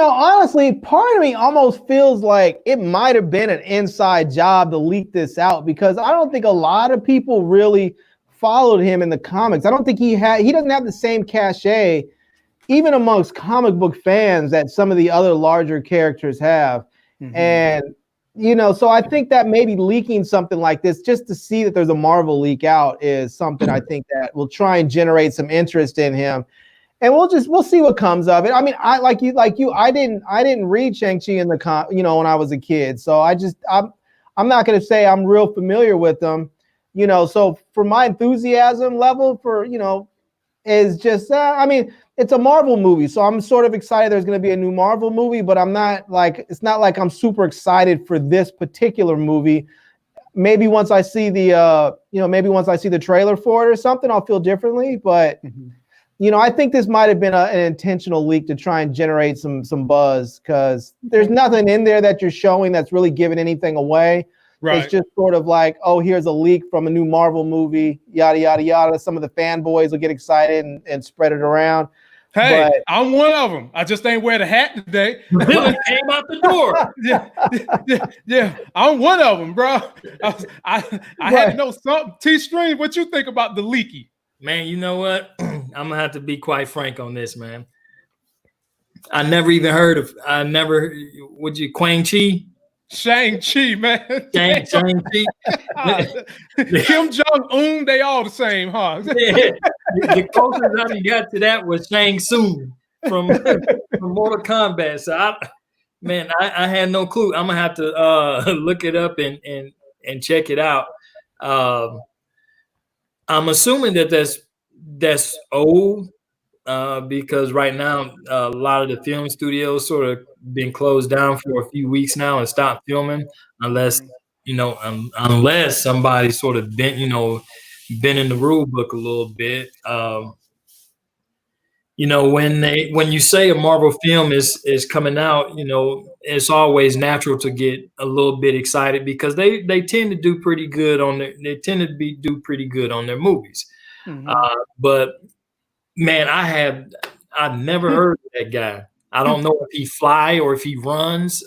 honestly, part of me almost feels like it might have been an inside job to leak this out, because I don't think a lot of people really followed him in the comics. I don't think he doesn't have the same cachet, even amongst comic book fans, that some of the other larger characters have. And, so I think that maybe leaking something like this just to see that there's a Marvel leak out is something I think that will try and generate some interest in him. And we'll see what comes of it. I mean, I like you, I didn't read Shang-Chi in the when I was a kid. So I'm not going to say I'm real familiar with them, so for my enthusiasm level for, is just, I mean, it's a Marvel movie. So I'm sort of excited there's going to be a new Marvel movie, but I'm not it's not like I'm super excited for this particular movie. Maybe once I see the trailer for it or something, I'll feel differently. But I think this might have been an intentional leak to try and generate some buzz, because there's nothing in there that you're showing that's really giving anything away. Right. It's just sort of like, oh, here's a leak from a new Marvel movie, yada, yada, yada. Some of the fanboys will get excited and spread it around. Hey, I'm one of them. I just ain't wear the hat today. Villain came out the door. Yeah. I'm one of them, bro. I had to know something. T-Stream, what you think about the leaky? Man, you know what? I'm gonna have to be quite frank on this, man. I never even heard of. Quang-Chi? Shang-Chi, man. Shang-Chi. Kim Jong-un, they all the same, huh? Yeah. The closest I got to that was Shang Tsung from Mortal Kombat. So Man, I had no clue. I'm gonna have to look it up and check it out. I'm assuming that's old because right now a lot of the film studios sort of been closed down for a few weeks now and stopped filming unless unless somebody sort of been in the rule book a little bit. When you say a Marvel film is coming out, it's always natural to get a little bit excited because they tend to do pretty good on do pretty good on their movies. Mhm. But man, I've never heard of that guy. I don't know if he fly or if he runs,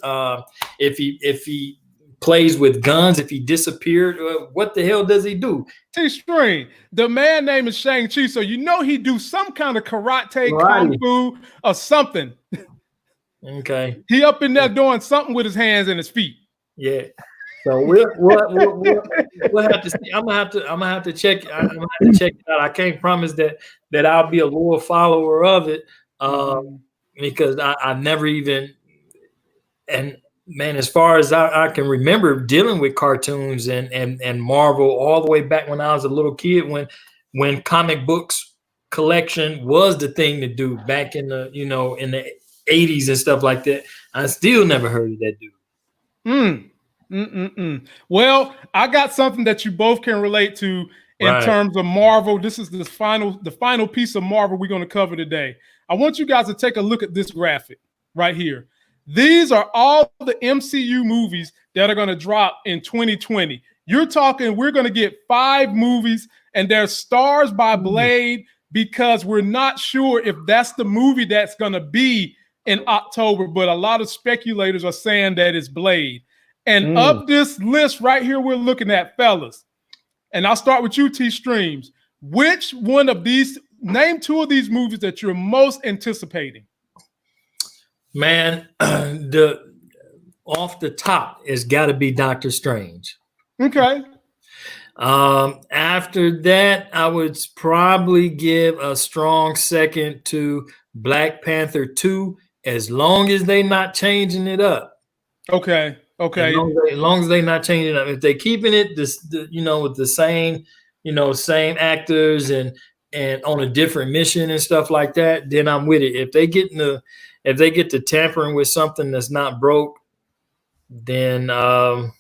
if he plays with guns, if he disappeared. What the hell does he do? T-String, the man name is Shang-Chi, so he do some kind of karate, kung fu, or something. Okay. He up in there doing something with his hands and his feet. Yeah. So we'll have to see. I'm gonna have to check. I'm gonna have to check it out. I can't promise that I'll be a loyal follower of it, because I never even. And man, as far as I can remember dealing with cartoons and Marvel all the way back when I was a little kid, when comic books collection was the thing to do back in the in the 80s and stuff like that. I still never heard of that dude. Well, I got something that you both can relate to in terms of Marvel. This is the final piece of Marvel we're going to cover today. I want you guys to take a look at this graphic right here. These are all the MCU movies that are going to drop in 2020. You're talking, we're going to get 5 movies, and they're stars by Blade because we're not sure if that's the movie that's going to be in October, but a lot of speculators are saying that it's Blade. And of this list right here we're looking at, fellas, and I'll start with you, T-Streams. Which one of these, name 2 of these movies that you're most anticipating? Man, off the top, it's got to be Doctor Strange. Okay. After that, I would probably give a strong second to Black Panther 2, as long as they're not changing it up. Okay. Okay. As long as they're not changing it up. If they're keeping it with the same, same actors and on a different mission and stuff like that, then I'm with it. If they get to tampering with something that's not broke, then I'm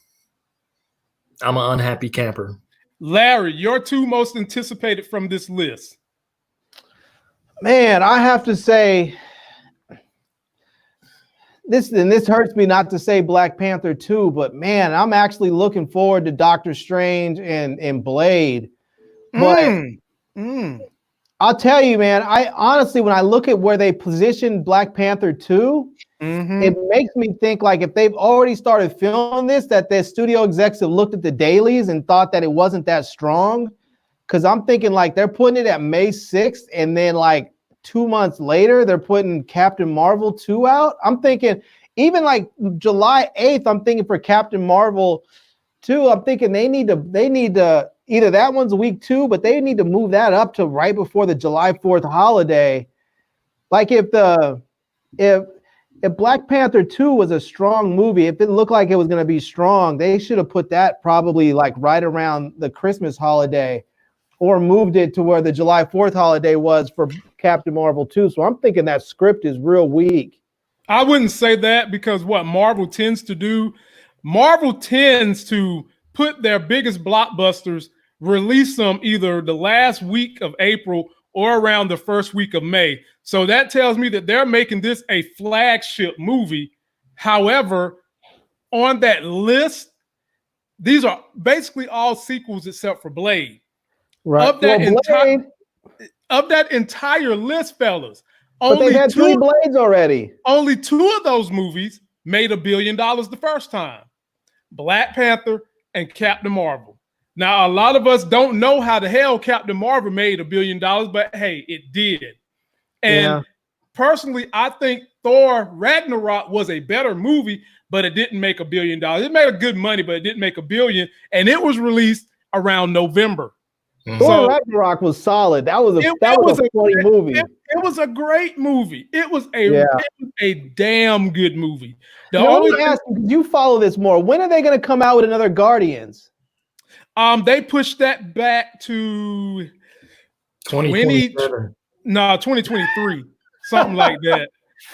an unhappy camper. Larry, your 2 most anticipated from this list. Man, I have to say this hurts me not to say Black Panther 2, but man, I'm actually looking forward to Doctor Strange and Blade. But I'll tell you, man, I honestly, when I look at where they positioned Black Panther 2, it makes me think like if they've already started filming this, that the studio execs have looked at the dailies and thought that it wasn't that strong. Because I'm thinking like they're putting it at May 6th, and then like 2 months later, they're putting Captain Marvel 2 out. I'm thinking even like July 8th, I'm thinking for Captain Marvel 2, I'm thinking they need to either that one's week 2, but they need to move that up to right before the July 4th holiday. Like if Black Panther 2 was a strong movie, if it looked like it was going to be strong, they should have put that probably like right around the Christmas holiday, or moved it to where the July 4th holiday was for Captain Marvel 2. So I'm thinking that script is real weak. I wouldn't say that, because what Marvel tends to do, Marvel tends to put their biggest blockbusters, release them either the last week of April or around the first week of May. So that tells me that they're making this a flagship movie. However, on that list, these are basically all sequels except for Blade. Right. Of that entire list, fellas, but they had 3 Blades already. Only 2 of those movies made $1 billion the first time: Black Panther and Captain Marvel. Now, a lot of us don't know how the hell Captain Marvel made $1 billion, but hey, it did. And personally, I think Thor Ragnarok was a better movie, but it didn't make $1 billion. It made a good money, but it didn't make $1 billion, and it was released around November. Thor Ragnarok was solid. That was a funny movie. It was a great movie. It was a damn good movie. Let me ask you, you follow this more. When are they going to come out with another Guardians? They pushed that back to 2023, something like that.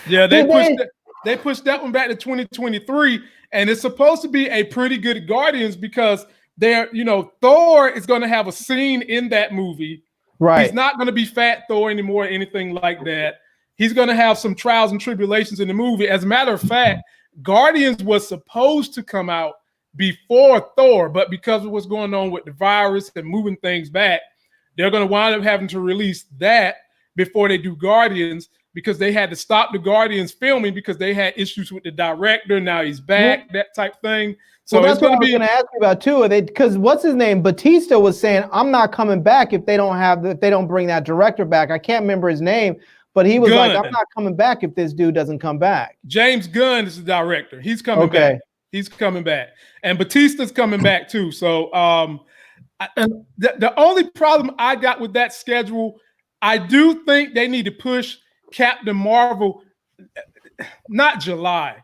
Yeah, they pushed that one back to 2023, and it's supposed to be a pretty good Guardians because Thor is going to have a scene in that movie. Right. He's not going to be Fat Thor anymore, or anything like that. He's going to have some trials and tribulations in the movie. As a matter of fact, Guardians was supposed to come out before Thor, but because of what's going on with the virus and moving things back, they're going to wind up having to release that before they do Guardians, because they had to stop the Guardians filming because they had issues with the director. Now he's back, that type thing. So that's what I was going to ask you about too. Because what's his name? Batista was saying, "I'm not coming back if they don't bring that director back." I can't remember his name, but he was like, "I'm not coming back if this dude doesn't come back." James Gunn is the director. He's coming back. He's coming back, and Batista's coming back too. So the only problem I got with that schedule, I do think they need to push Captain Marvel, not July.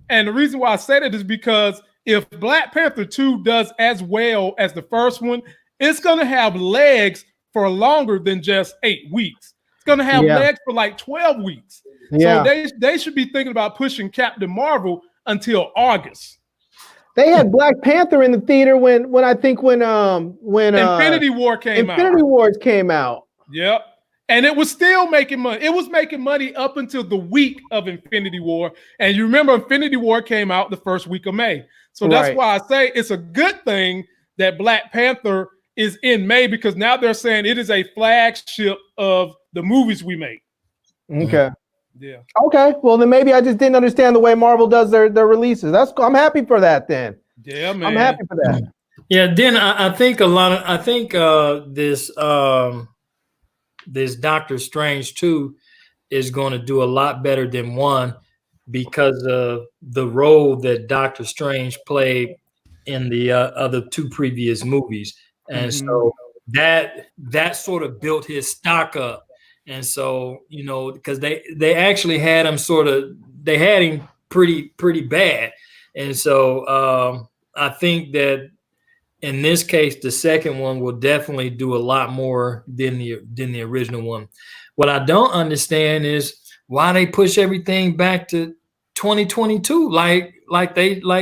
And the reason why I say that is because if Black Panther 2 does as well as the first one, it's going to have legs for longer than just 8 weeks. It's going to have legs for like 12 weeks. So they should be thinking about pushing Captain Marvel until August. They had Black Panther in the theater when Infinity War came out. Infinity Wars came out. Yep. And it was still making money. It was making money up until the week of Infinity War. And you remember Infinity War came out the first week of May. So that's why I say it's a good thing that Black Panther is in May, because now they're saying it is a flagship of the movies we make. Okay. Yeah. Okay. Well, then maybe I just didn't understand the way Marvel does their releases. I'm happy for that then. Yeah, man. I'm happy for that. Yeah. Then I think this Doctor Strange 2 is going to do a lot better than 1 because of the role that Doctor Strange played in the other 2 previous movies. And so that sort of built his stock up. And so, because they actually had him they had him pretty bad. And so I think that in this case, the second one will definitely do a lot more than the original one. What I don't understand is why they push everything back to 2022, like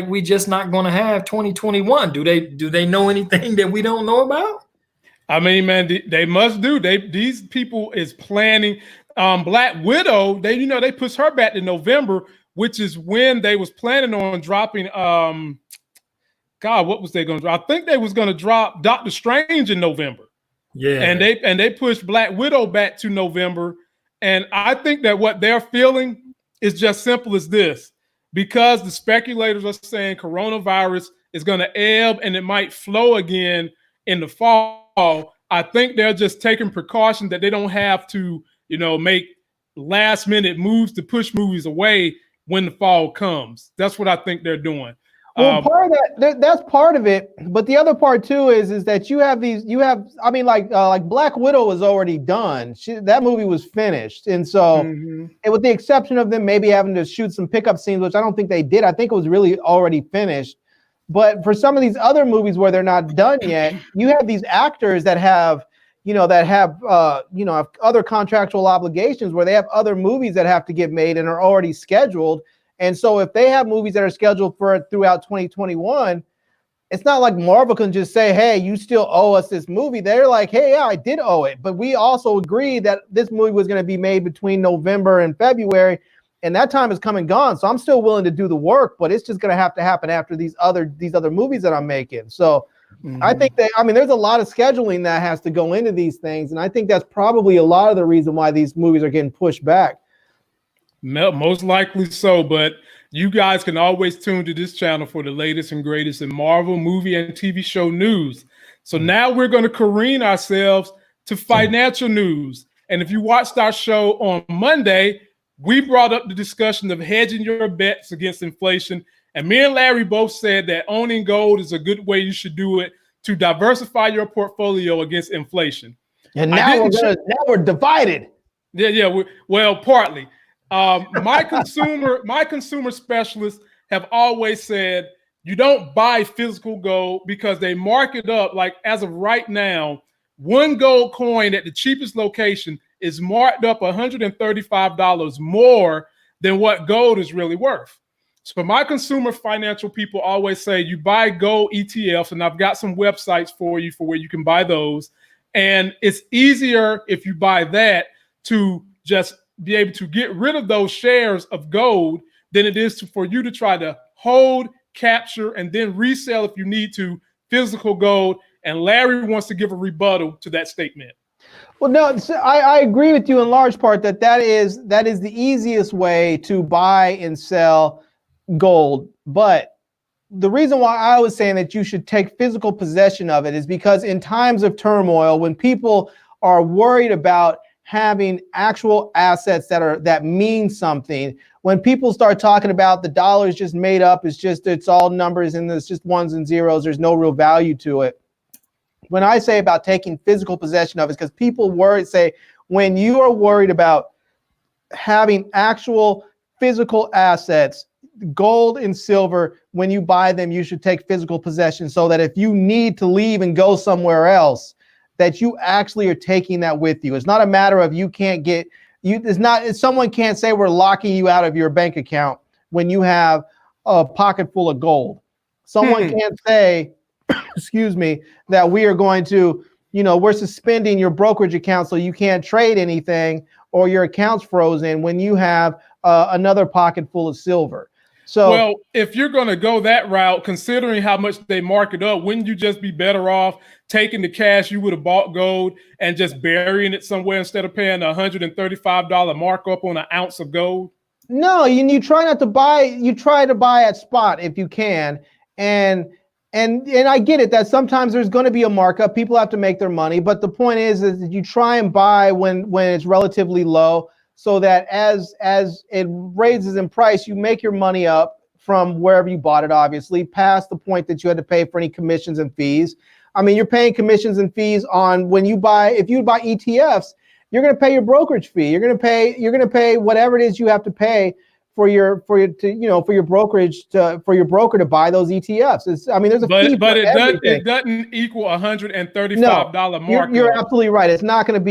we just not going to have 2021. Do they know anything that we don't know about? I mean, man, they must do. These people is planning. Black Widow, they pushed her back to November, which is when they was planning on dropping. God, what was they going to drop? I think they was going to drop Doctor Strange in November. Yeah, and they pushed Black Widow back to November. And I think that what they're feeling is just simple as this: because the speculators are saying coronavirus is going to ebb and it might flow again in the fall. I think they're just taking precaution that they don't have to, make last minute moves to push movies away when the fall comes. That's what I think they're doing. Well, part of that's part of it, but the other part too is that like Black Widow was already done. That movie was finished, and so and with the exception of them maybe having to shoot some pickup scenes, which I don't think they did. I think it was really already finished. But for some of these other movies where they're not done yet, you have these actors that have other contractual obligations where they have other movies that have to get made and are already scheduled. And so if they have movies that are scheduled for throughout 2021, it's not like Marvel can just say, "Hey, you still owe us this movie." They're like, "Hey, yeah, I did owe it, but we also agreed that this movie was going to be made between November and February, and that time is come and gone. So I'm still willing to do the work, but it's just going to have to happen after these other movies that I'm making." So I think there's a lot of scheduling that has to go into these things, and I think that's probably a lot of the reason why these movies are getting pushed back. Most likely so, but you guys can always tune to this channel for the latest and greatest in Marvel movie and TV show news. So now we're going to careen ourselves to financial news. And if you watched our show on Monday, we brought up the discussion of hedging your bets against inflation. And me and Larry both said that owning gold is a good way you should do it to diversify your portfolio against inflation. And now we're divided. Yeah. Well, partly. My consumer specialists have always said you don't buy physical gold because they mark it up. Like as of right now, one gold coin at the cheapest location is marked up $135 more than what gold is really worth. So my consumer financial people always say you buy gold ETFs, and I've got some websites for you for where you can buy those. And it's easier if you buy that to just be able to get rid of those shares of gold than it is for you to try to hold, capture, and then resell if you need to physical gold. And Larry wants to give a rebuttal to that statement. Well, no, I agree with you in large part that is the easiest way to buy and sell gold. But the reason why I was saying that you should take physical possession of it is because in times of turmoil, when people are worried about having actual assets that mean something, when people start talking about the dollar is just made up, it's all numbers and it's just ones and zeros, there's no real value to it. When I say about taking physical possession of it, because people say when you are worried about having actual physical assets, gold and silver, when you buy them, you should take physical possession so that if you need to leave and go somewhere else, that you actually are taking that with you. It's not a matter of someone can't say we're locking you out of your bank account when you have a pocket full of gold. Someone can't say, excuse me, that we are going to, we're suspending your brokerage account so you can't trade anything or your account's frozen when you have another pocket full of silver. So, well, if you're going to go that route, considering how much they mark it up, wouldn't you just be better off taking the cash you would have bought gold and just burying it somewhere instead of paying a $135 markup on an ounce of gold? No, you try not to buy. You try to buy at spot if you can, and I get it that sometimes there's going to be a markup. People have to make their money, but the point is that you try and buy when it's relatively low, so that as it raises in price, you make your money up from wherever you bought it, obviously, past the point that you had to pay for any commissions and fees. I mean, you're paying commissions and fees on if you buy ETFs, you're going to pay your brokerage fee. You're going to pay whatever it is you have to pay for your broker to buy those ETFs. There's a fee, but it doesn't equal $135 markup. You're absolutely right. It's not going to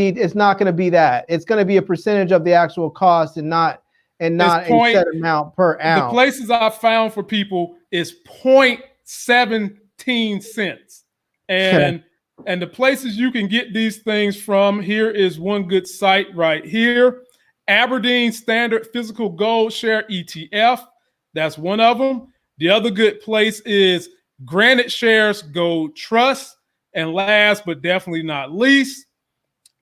be that. It's going to be a percentage of the actual cost and not a set amount per ounce. The places I've found for people is 0.17 cents. And the places you can get these things from, here is one good site right here. Aberdeen Standard Physical Gold Share ETF. That's one of them. The other good place is Granite Shares Gold Trust. And last but definitely not least,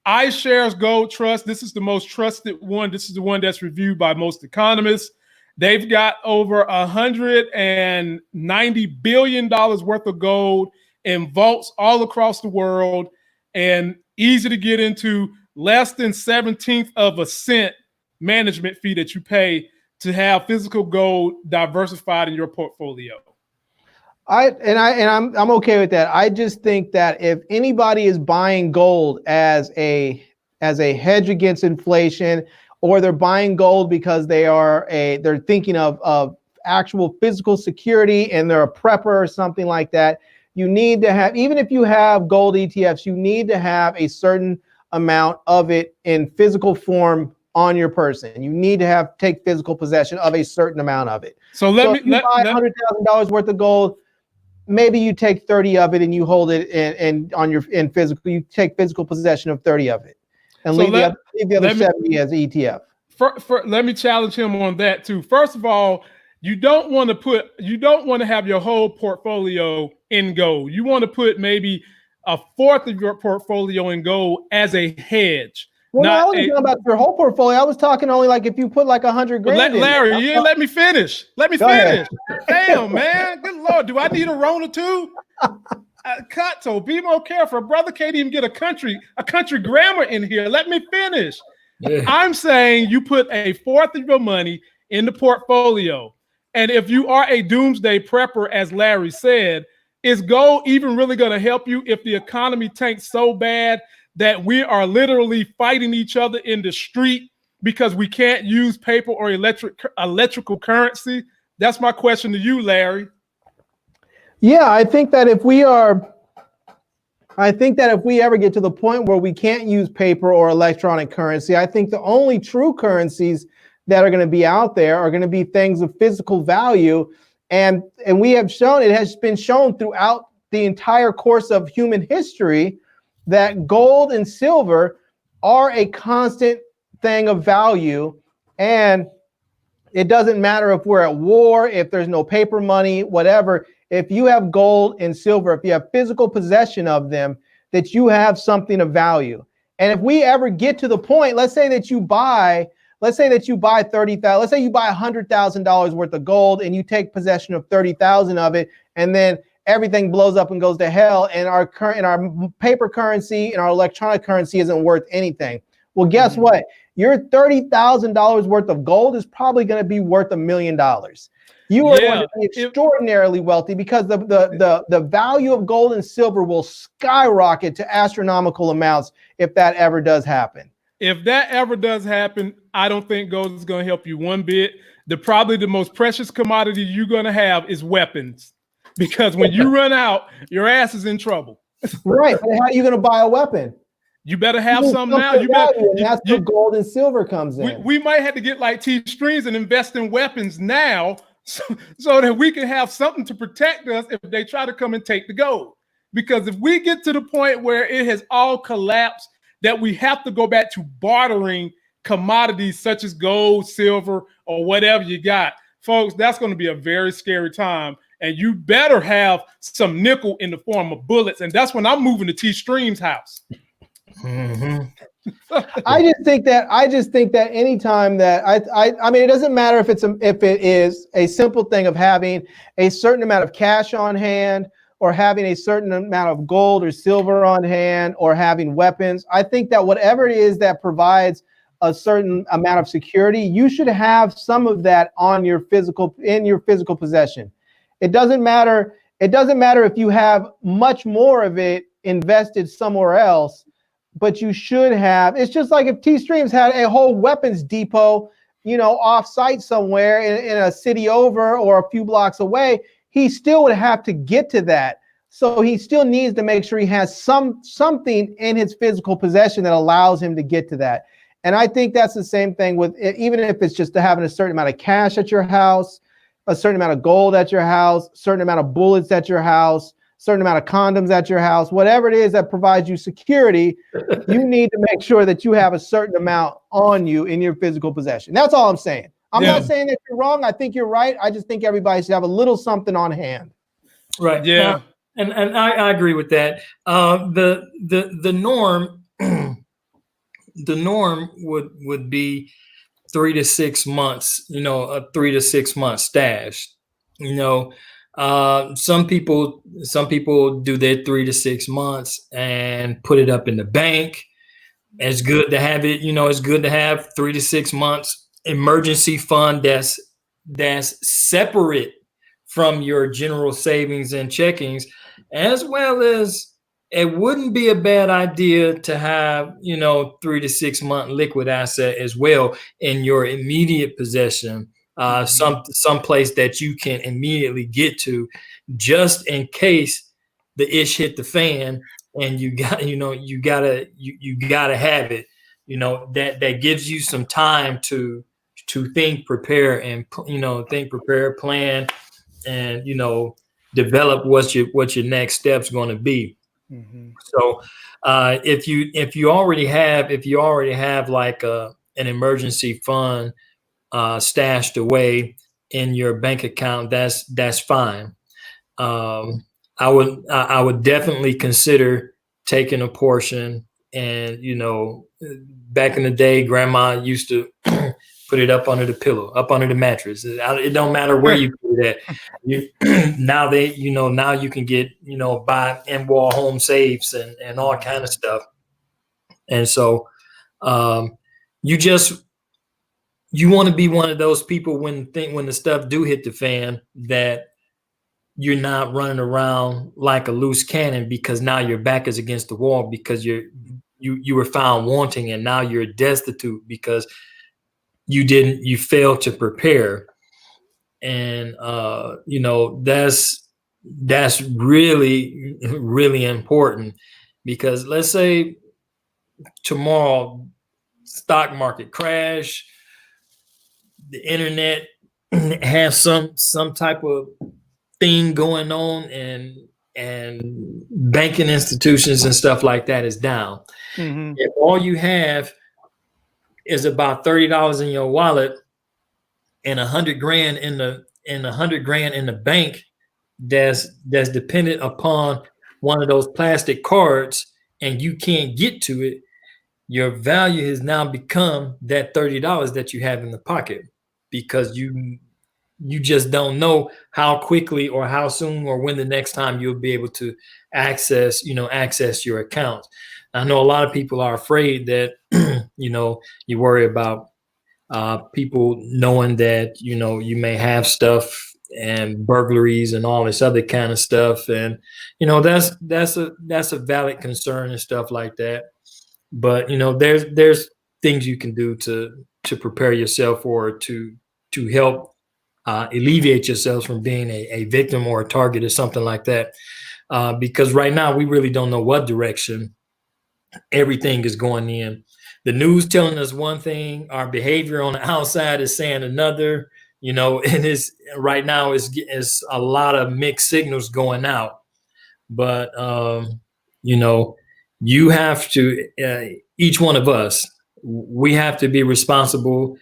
iShares Gold Trust. This is the most trusted one. This is the one that's reviewed by most economists. They've got over $190 billion worth of gold in vaults all across the world, and easy to get into, less than 1/17 of a cent management fee that you pay to have physical gold diversified in your portfolio. I'm okay with that. I just think that if anybody is buying gold as a hedge against inflation, or they're buying gold because they're thinking of actual physical security and they're a prepper or something like that, you need to have, even if you have gold ETFs, you need to have a certain amount of it in physical form on your person. You need to take physical possession of a certain amount of it. So if you buy $100,000 worth of gold, maybe you take 30 of it and you hold it in physical. You take physical possession of 30 of it, and leave the other 70 as ETF. Let me challenge him on that too. First of all, you don't want to have your whole portfolio in gold. You want to put maybe a fourth of your portfolio in gold as a hedge. Well, I wasn't talking about your whole portfolio. I was talking only like if you put like 100 grand. Larry, you didn't let me finish. Let me finish. Damn, man. Good Lord. Do I need a Rona too? Kato, be more careful. Brother can't even get a country grammar in here. Let me finish. Yeah. I'm saying you put a fourth of your money in the portfolio. And if you are a doomsday prepper, as Larry said, Is gold even really going to help you if the economy tanks so bad that we are literally fighting each other in the street because we can't use paper or electrical currency? That's my question to you, Larry. Yeah, I think that if we ever get to the point where we can't use paper or electronic currency, I think the only true currencies that are going to be out there are going to be things of physical value. And we have shown, it has been shown throughout the entire course of human history that gold and silver are a constant thing of value. And it doesn't matter if we're at war, if there's no paper money, whatever. If you have gold and silver, if you have physical possession of them, that you have something of value. And if we ever get to the point, let's say that you buy 30,000, let's say you buy $100,000 worth of gold and you take possession of 30,000 of it, and then everything blows up and goes to hell, and our paper currency and our electronic currency isn't worth anything. Well, guess what? Your $30,000 worth of gold is probably going to be worth $1 million. You are going to be extraordinarily wealthy because the value of gold and silver will skyrocket to astronomical amounts if that ever does happen. If that ever does happen, I don't think gold is going to help you one bit. Probably the most precious commodity you're going to have is weapons, because when you run out, your ass is in trouble. Right. But how are you going to buy a wepen? You better have some now. That's where gold and silver comes in. We might have to get like T-Streams and invest in weapons now so that we can have something to protect us if they try to come and take the gold. Because if we get to the point where it has all collapsed, that we have to go back to bartering commodities such as gold, silver, or whatever you got, folks, that's going to be a very scary time. And you better have some nickel in the form of bullets. And that's when I'm moving to T-Stream's house. Mm-hmm. I just think that anytime that I mean, it doesn't matter if it is a simple thing of having a certain amount of cash on hand, or having a certain amount of gold or silver on hand, or having weapons. I think that whatever it is that provides a certain amount of security, you should have some of that in your physical possession. It doesn't matter if you have much more of it invested somewhere else, but you should have. It's just like if T-Streams had a whole weapons depot, off site somewhere in a city over or a few blocks away, he still would have to get to that. So he still needs to make sure he has something in his physical possession that allows him to get to that. And I think that's the same thing with, even if it's just having a certain amount of cash at your house, a certain amount of gold at your house, certain amount of bullets at your house, certain amount of condoms at your house, whatever it is that provides you security, you need to make sure that you have a certain amount on you in your physical possession. That's all I'm saying. I'm not saying that you're wrong. I think you're right. I just think everybody should have a little something on hand. Right. Yeah. And I agree with that. The norm the norm would be 3 to 6 months, a 3 to 6 month stash. Some people do their 3 to 6 months and put it up in the bank. It's good to have it, it's good to have 3 to 6 months emergency fund that's separate from your general savings and checkings, as well as it wouldn't be a bad idea to have 3 to 6 month liquid asset as well in your immediate possession, some place that you can immediately get to, just in case the ish hit the fan and you gotta have it. That gives you some time to think, prepare, and plan, and develop what your next step's going to be. Mm-hmm. So if you already have like an emergency fund stashed away in your bank account, that's fine. I would definitely consider taking a portion. And back in the day, grandma used to put it up under the pillow, up under the mattress. It don't matter where you put it at. Now you can get, buy in-wall home safes and all kind of stuff. And so you want to be one of those people when the stuff do hit the fan, that you're not running around like a loose cannon because now your back is against the wall because you were found wanting and now you're destitute because you failed to prepare. And that's really, really important, because let's say tomorrow stock market crash, the internet has some type of thing going on, and banking institutions and stuff like that is down. Mm-hmm. If all you have is about $30 in your wallet and $100,000 in the bank that's dependent upon one of those plastic cards, and you can't get to it, your value has now become that $30 that you have in the pocket, because you just don't know how quickly or how soon or when the next time you'll be able to access your account. I know a lot of people are afraid that you worry about people knowing that you may have stuff and burglaries and all this other kind of stuff, and that's a valid concern and stuff like that. But there's things you can do to prepare yourself, or to help alleviate yourselves from being a victim or a target or something like that, because right now we really don't know what direction everything is going in. The news telling us one thing, our behavior on the outside is saying another, and it's right now is a lot of mixed signals going out. But you have to, each one of us, we have to be responsible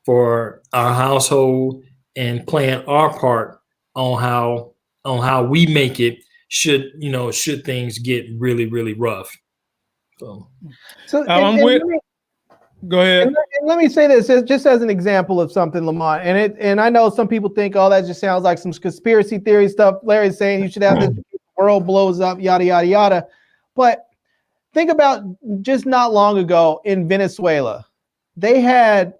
for our household and playing our part on how we make it should things get really, really rough. So go ahead. And let me say this just as an example of something, Lamont. And I know some people think, oh, that just sounds like some conspiracy theory stuff. Larry's saying you should have this, the world blows up, yada yada yada. But think about just not long ago in Venezuela, they had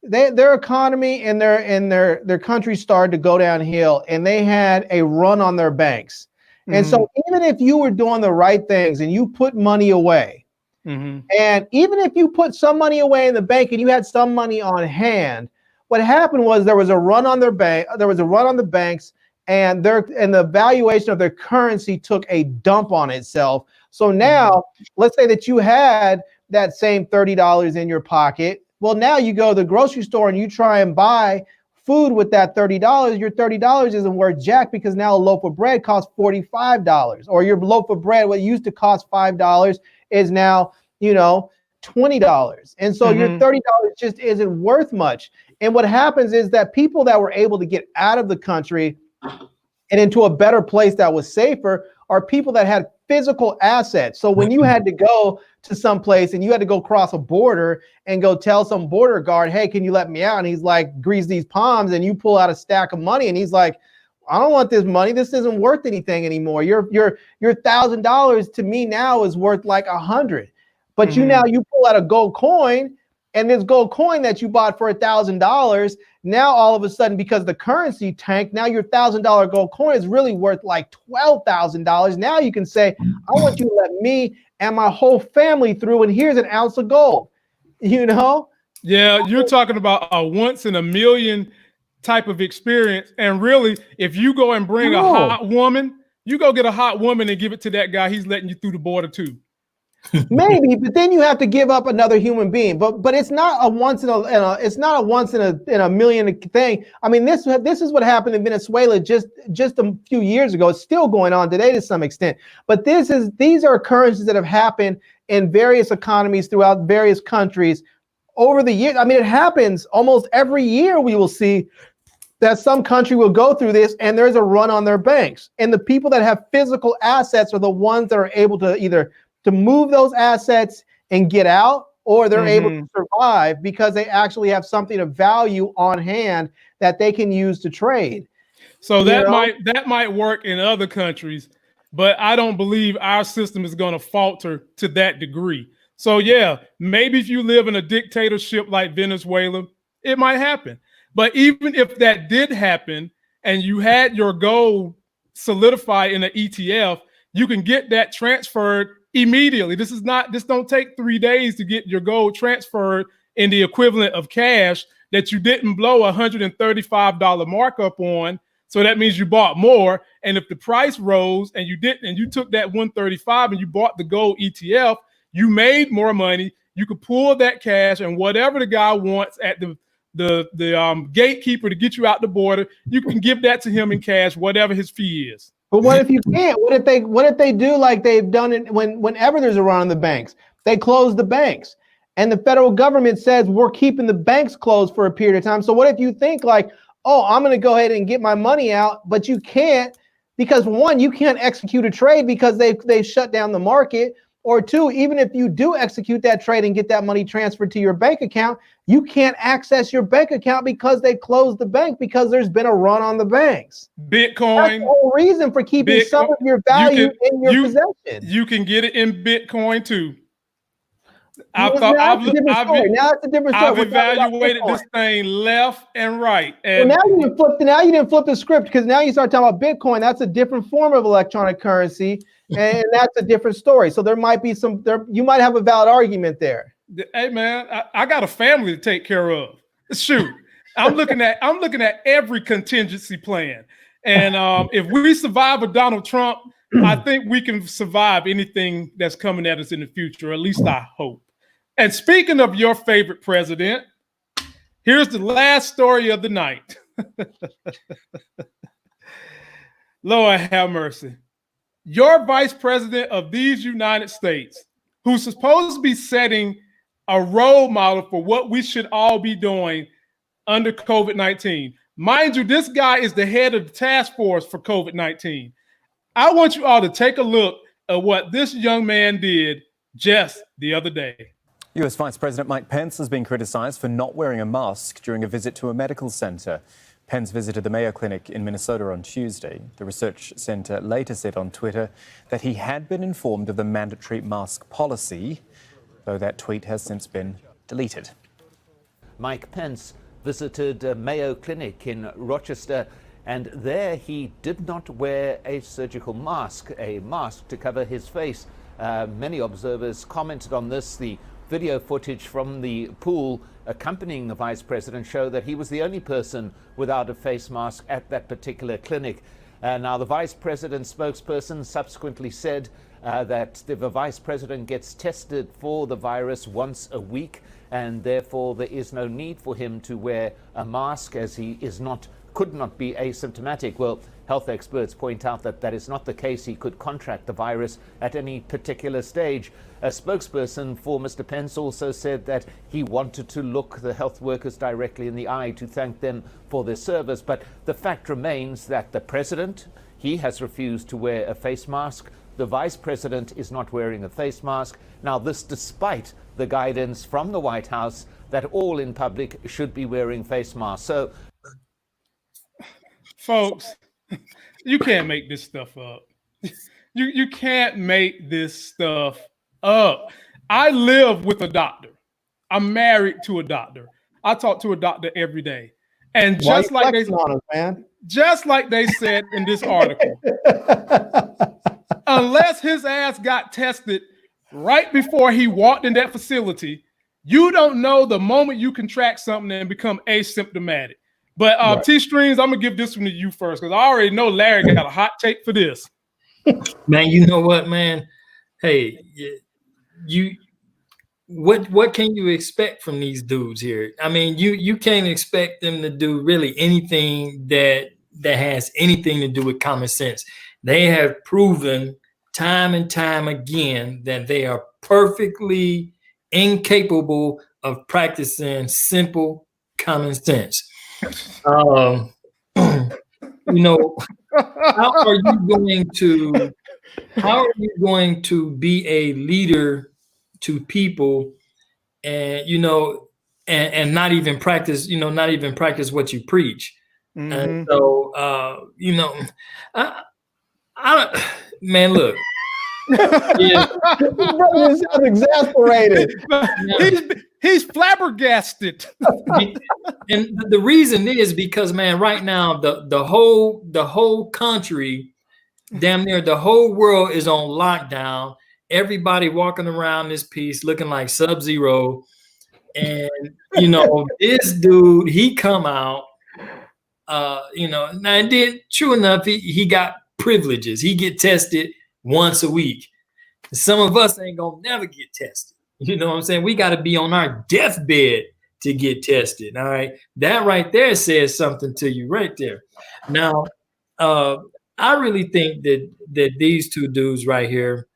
their economy and their country started to go downhill, and they had a run on their banks. And so even if you were doing the right things and you put money away, and even if you put some money away in the bank and you had some money on hand, what happened was there was a run on their bank, there was a run on the banks, and the valuation of their currency took a dump on itself. So now, let's say that you had that same $30 in your pocket. Well, now you go to the grocery store and you try and buy food with that $30. Your $30 isn't worth jack, because now a loaf of bread costs $45, or your loaf of bread, what used to cost $5, is now, $20. And so your $30 just isn't worth much. And what happens is that people that were able to get out of the country and into a better place that was safer are people that had physical assets. So when you had to go to some place and you had to go cross a border and go tell some border guard, hey, can you let me out? And he's like, grease these palms, and you pull out a stack of money and he's like, I don't want this money. This isn't worth anything anymore. Your $1,000 to me now is worth like 100. But you pull out a gold coin, and this gold coin that you bought for $1,000, now all of a sudden, because the currency tanked, now your $1,000 gold coin is really worth like $12,000. Now you can say, I want you to let me and my whole family through, and here's an ounce of gold. Yeah, you're talking about a once in a million type of experience. And really, if you go and bring a hot woman, you go get a hot woman and give it to that guy, he's letting you through the border too. Maybe, but then you have to give up another human being. But it's not a once in a million thing. I mean, this is what happened in Venezuela just a few years ago. It's still going on today to some extent. But these are occurrences that have happened in various economies throughout various countries over the years. I mean, it happens almost every year. We will see that some country will go through this, and there's a run on their banks. And the people that have physical assets are the ones that are able to either to move those assets and get out, or they're able to survive because they actually have something of value on hand that they can use to trade. So that might work in other countries, but I don't believe our system is going to falter to that degree. So yeah, maybe if you live in a dictatorship like Venezuela, it might happen. But even if that did happen and you had your gold solidified in an ETF, you can get that transferred immediately. This don't take 3 days to get your gold transferred in the equivalent of cash that you didn't blow $135 markup on. So that means you bought more. And if the price rose and you took that 135 and you bought the gold ETF, you made more money. You could pull that cash, and whatever the guy wants at the gatekeeper to get you out the border, you can give that to him in cash, whatever his fee is. But what if you can't? What if they do like they've done it whenever there's a run on the banks? They close the banks, and the federal government says we're keeping the banks closed for a period of time. So what if you think like, oh, I'm going to go ahead and get my money out, but you can't because one, you can't execute a trade because they shut down the market. Or two, even if you do execute that trade and get that money transferred to your bank account, you can't access your bank account because they closed the bank because there's been a run on the banks. Bitcoin. That's the whole reason for keeping some of your value in your possession. You can get it in Bitcoin too. Now that's a different story. I've evaluated this thing left and right. And now you didn't flip the script, because now you start talking about Bitcoin. That's a different form of electronic currency, and that's a different story. So there might be you might have a valid argument there. Hey man, I got a family to take care of. Shoot, I'm looking at every contingency plan, and if we survive a Donald Trump, I think we can survive anything that's coming at us in the future. At least I hope. And speaking of your favorite president, here's the last story of the night. Lord have mercy. Your vice president of these United States, who's supposed to be setting a role model for what we should all be doing under COVID-19. Mind you, this guy is the head of the task force for COVID-19. I want you all to take a look at what this young man did just the other day. US Vice President Mike Pence has been criticized for not wearing a mask during a visit to a medical center. Pence visited the Mayo Clinic in Minnesota on Tuesday. The research center later said on Twitter that he had been informed of the mandatory mask policy, though that tweet has since been deleted. Mike Pence visited Mayo Clinic in Rochester, and there he did not wear a surgical mask, a mask to cover his face. Many observers commented on this. The video footage from the pool accompanying the vice president show that he was the only person without a face mask at that particular clinic. Now, the vice president's spokesperson subsequently said that the vice president gets tested for the virus once a week, and therefore there is no need for him to wear a mask, as he could not be asymptomatic. Well, health experts point out that that is not the case. He could contract the virus at any particular stage. A spokesperson for Mr. Pence also said that he wanted to look the health workers directly in the eye to thank them for their service. But the fact remains that the president, he has refused to wear a face mask. The vice president is not wearing a face mask. Now, this despite the guidance from the White House that all in public should be wearing face masks. So, folks, you can't make this stuff up. You can't make this stuff up. I live with a doctor. I'm married to a doctor. I talk to a doctor every day. And just like they said in this article, unless his ass got tested right before he walked in that facility, you don't know the moment you contract something and become asymptomatic. But right. T-Streams, I'm going to give this one to you first, because I already know Larry got a hot take for this. Man, you know what, man? Hey, what can you expect from these dudes here? I mean, you can't expect them to do really anything that has anything to do with common sense. They have proven time and time again that they are perfectly incapable of practicing simple common sense. How are you going to be a leader to people and and not even practice what you preach? Mm-hmm. And so I man, look. Yeah. He sounds exasperated. He's flabbergasted. And the reason is because, man, right now the whole country damn near the whole world is on lockdown. Everybody walking around this piece looking like Sub-Zero. And, you know, this dude, he come out, you know, now it did, true enough, he got privileges. He get tested once a week. Some of us ain't gonna never get tested. You know what I'm saying? We got to be on our deathbed to get tested. All right. That right there says something to you right there. Now, I really think that these two dudes right here,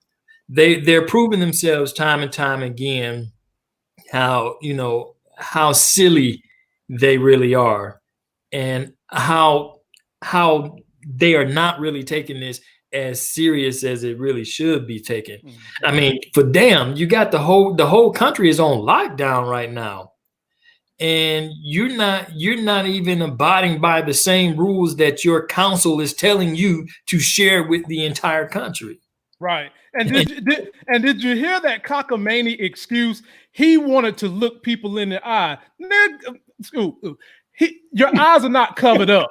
they're proving themselves time and time again how, you know, how silly they really are, and how they are not really taking this as serious as it really should be taken. I mean, for damn, you got the whole country is on lockdown right now, and you're not even abiding by the same rules that your council is telling you to share with the entire country. Right. And did you hear that cockamamie excuse? He wanted to look people in the eye. Your eyes are not covered up.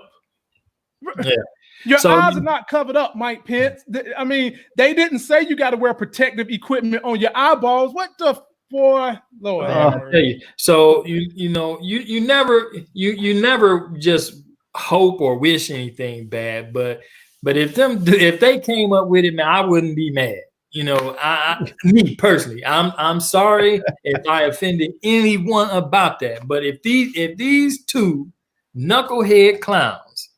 Yeah. Your eyes are not covered up, Mike Pence. I mean, they didn't say you got to wear protective equipment on your eyeballs. What the boy, Lord? I tell you. So you know you never just hope or wish anything bad, but if they came up with it, man, I wouldn't be mad. You know, me personally, I'm sorry if I offended anyone about that. But if these two knucklehead clowns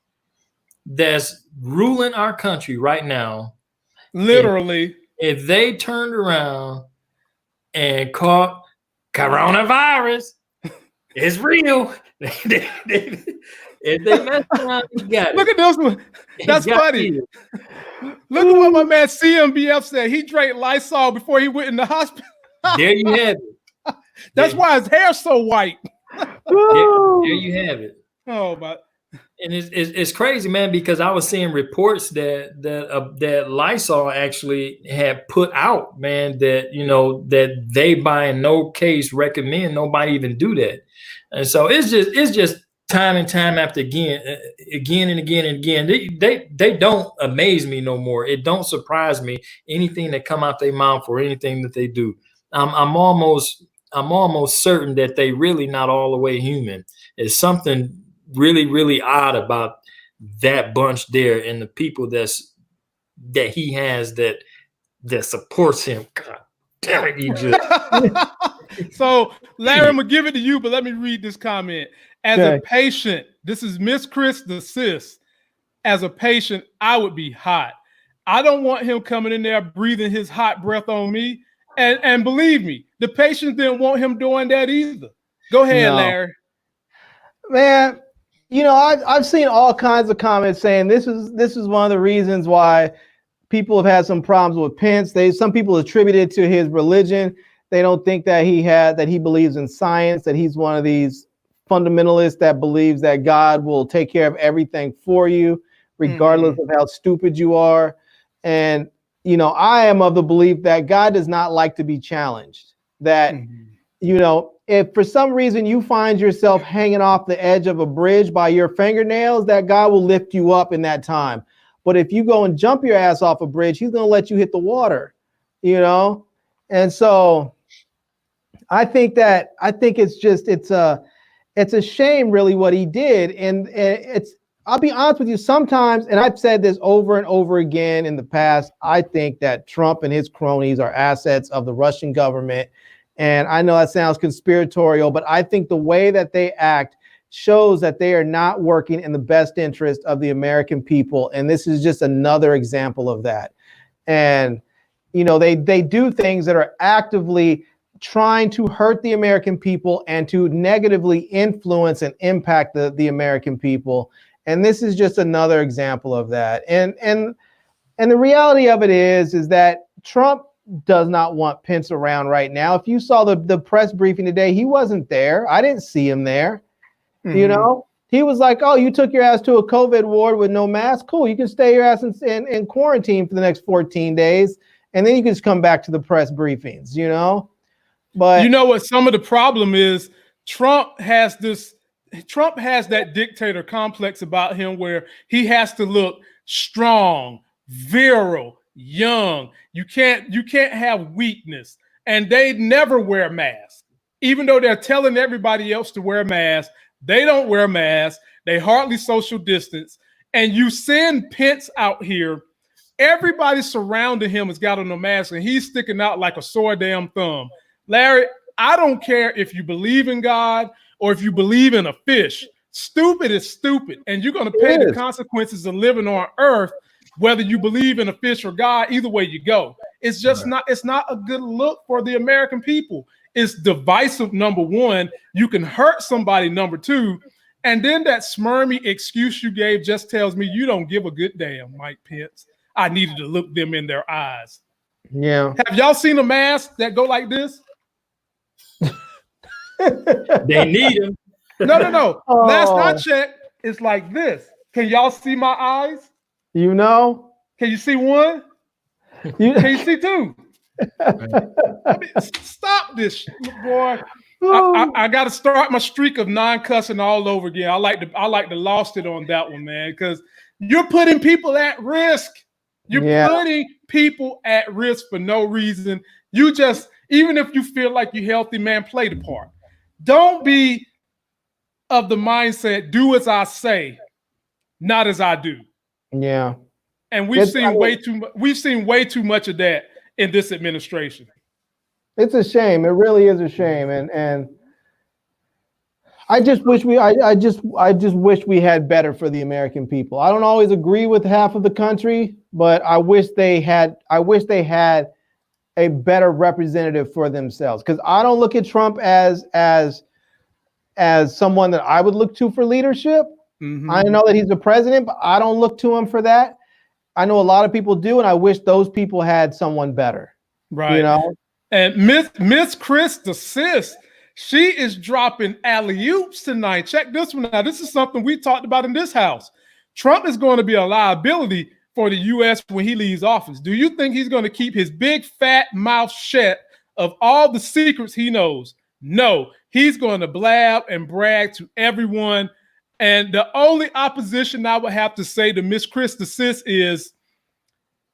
that's ruling our country right now, literally, if they turned around and caught coronavirus, it's real. If they mess around, you got it. Look at this one. That's funny. Look at what my man CMBF said. He drank Lysol before he went in the hospital. There you have it. That's why his hair's so white. There you have it. Oh, but and it's crazy, man, because I was seeing reports that Lysol actually had put out, man, that you know that they by in no case recommend nobody even do that. And so it's just time and time after again and again. They don't amaze me no more. It don't surprise me anything that come out their mouth or anything that they do. I'm almost certain that they really not all the way human. It's something really, really odd about that bunch there and the people that he has that supports him. God damn it, you just. So Larry, I'm gonna give it to you, but let me read this comment. As a patient, this is Miss Chris the sis. As a patient, I would be hot. I don't want him coming in there breathing his hot breath on me. And believe me, the patients didn't want him doing that either. Go ahead, Larry. Man, you know, I've seen all kinds of comments saying this is one of the reasons why people have had some problems with Pence. Some people attribute it to his religion. They don't think that he believes in science, that he's one of these fundamentalists that believes that God will take care of everything for you, regardless of how stupid you are. And, you know, I am of the belief that God does not like to be challenged. That, you know, if for some reason you find yourself hanging off the edge of a bridge by your fingernails, that God will lift you up in that time. But if you go and jump your ass off a bridge, he's going to let you hit the water, you know? And so I think it's a shame really what he did. And I'll be honest with you, sometimes, and I've said this over and over again in the past, I think that Trump and his cronies are assets of the Russian government. And I know that sounds conspiratorial, but I think the way that they act shows that they are not working in the best interest of the American people. And this is just another example of that. And, you know, they do things that are actively trying to hurt the American people and to negatively influence and impact the American people. And this is just another example of that. And the reality of it is that Trump does not want Pence around right now. If you saw the press briefing today, he wasn't there. I didn't see him there. You know, he was like, oh, you took your ass to a COVID ward with no mask. Cool. You can stay your ass in quarantine for the next 14 days. And then you can just come back to the press briefings, you know? But you know what some of the problem is? Trump has that dictator complex about him where he has to look strong, virile, young. You can't have weakness. And they never wear masks. Even though they're telling everybody else to wear masks, they don't wear masks. They hardly social distance. And you send Pence out here, everybody surrounding him has got on a mask, and he's sticking out like a sore damn thumb. Larry, I don't care if you believe in God or if you believe in a fish. Stupid is stupid, and you're going to pay the consequences of living on earth, whether you believe in a fish or God. Either way you go. It's just not a good look for the American people. It's divisive, number one. You can hurt somebody, number two. And then that smarmy excuse you gave just tells me you don't give a good damn, Mike Pence. I needed to look them in their eyes. Yeah. Have y'all seen a mask that go like this? They need them. No. Last I checked, it's like this. Can y'all see my eyes? You know? Can you see one? Can you see two? I mean, stop this, boy. I got to start my streak of non-cussing all over again. I like to lost it on that one, man, because you're putting people at risk. You're putting people at risk for no reason. You just, even if you feel like you're healthy, man, play the part. Don't be of the mindset, do as I say, not as I do. Yeah. And we've seen way too much of that in this administration. It's a shame. It really is a shame. And I just wish we had better for the American people. I don't always agree with half of the country, but I wish they had a better representative for themselves. Because I don't look at Trump as someone that I would look to for leadership. Mm-hmm. I know that he's the president, but I don't look to him for that. I know a lot of people do, and I wish those people had someone better. Right. You know? And Miss Chris the sis, she is dropping alley-oops tonight. Check this one out. This is something we talked about in this house. Trump is going to be a liability for the U.S. when he leaves office. Do you think he's going to keep his big fat mouth shut of all the secrets he knows? No, he's going to blab and brag to everyone. And the only opposition I would have to say to Miss Chris the sis is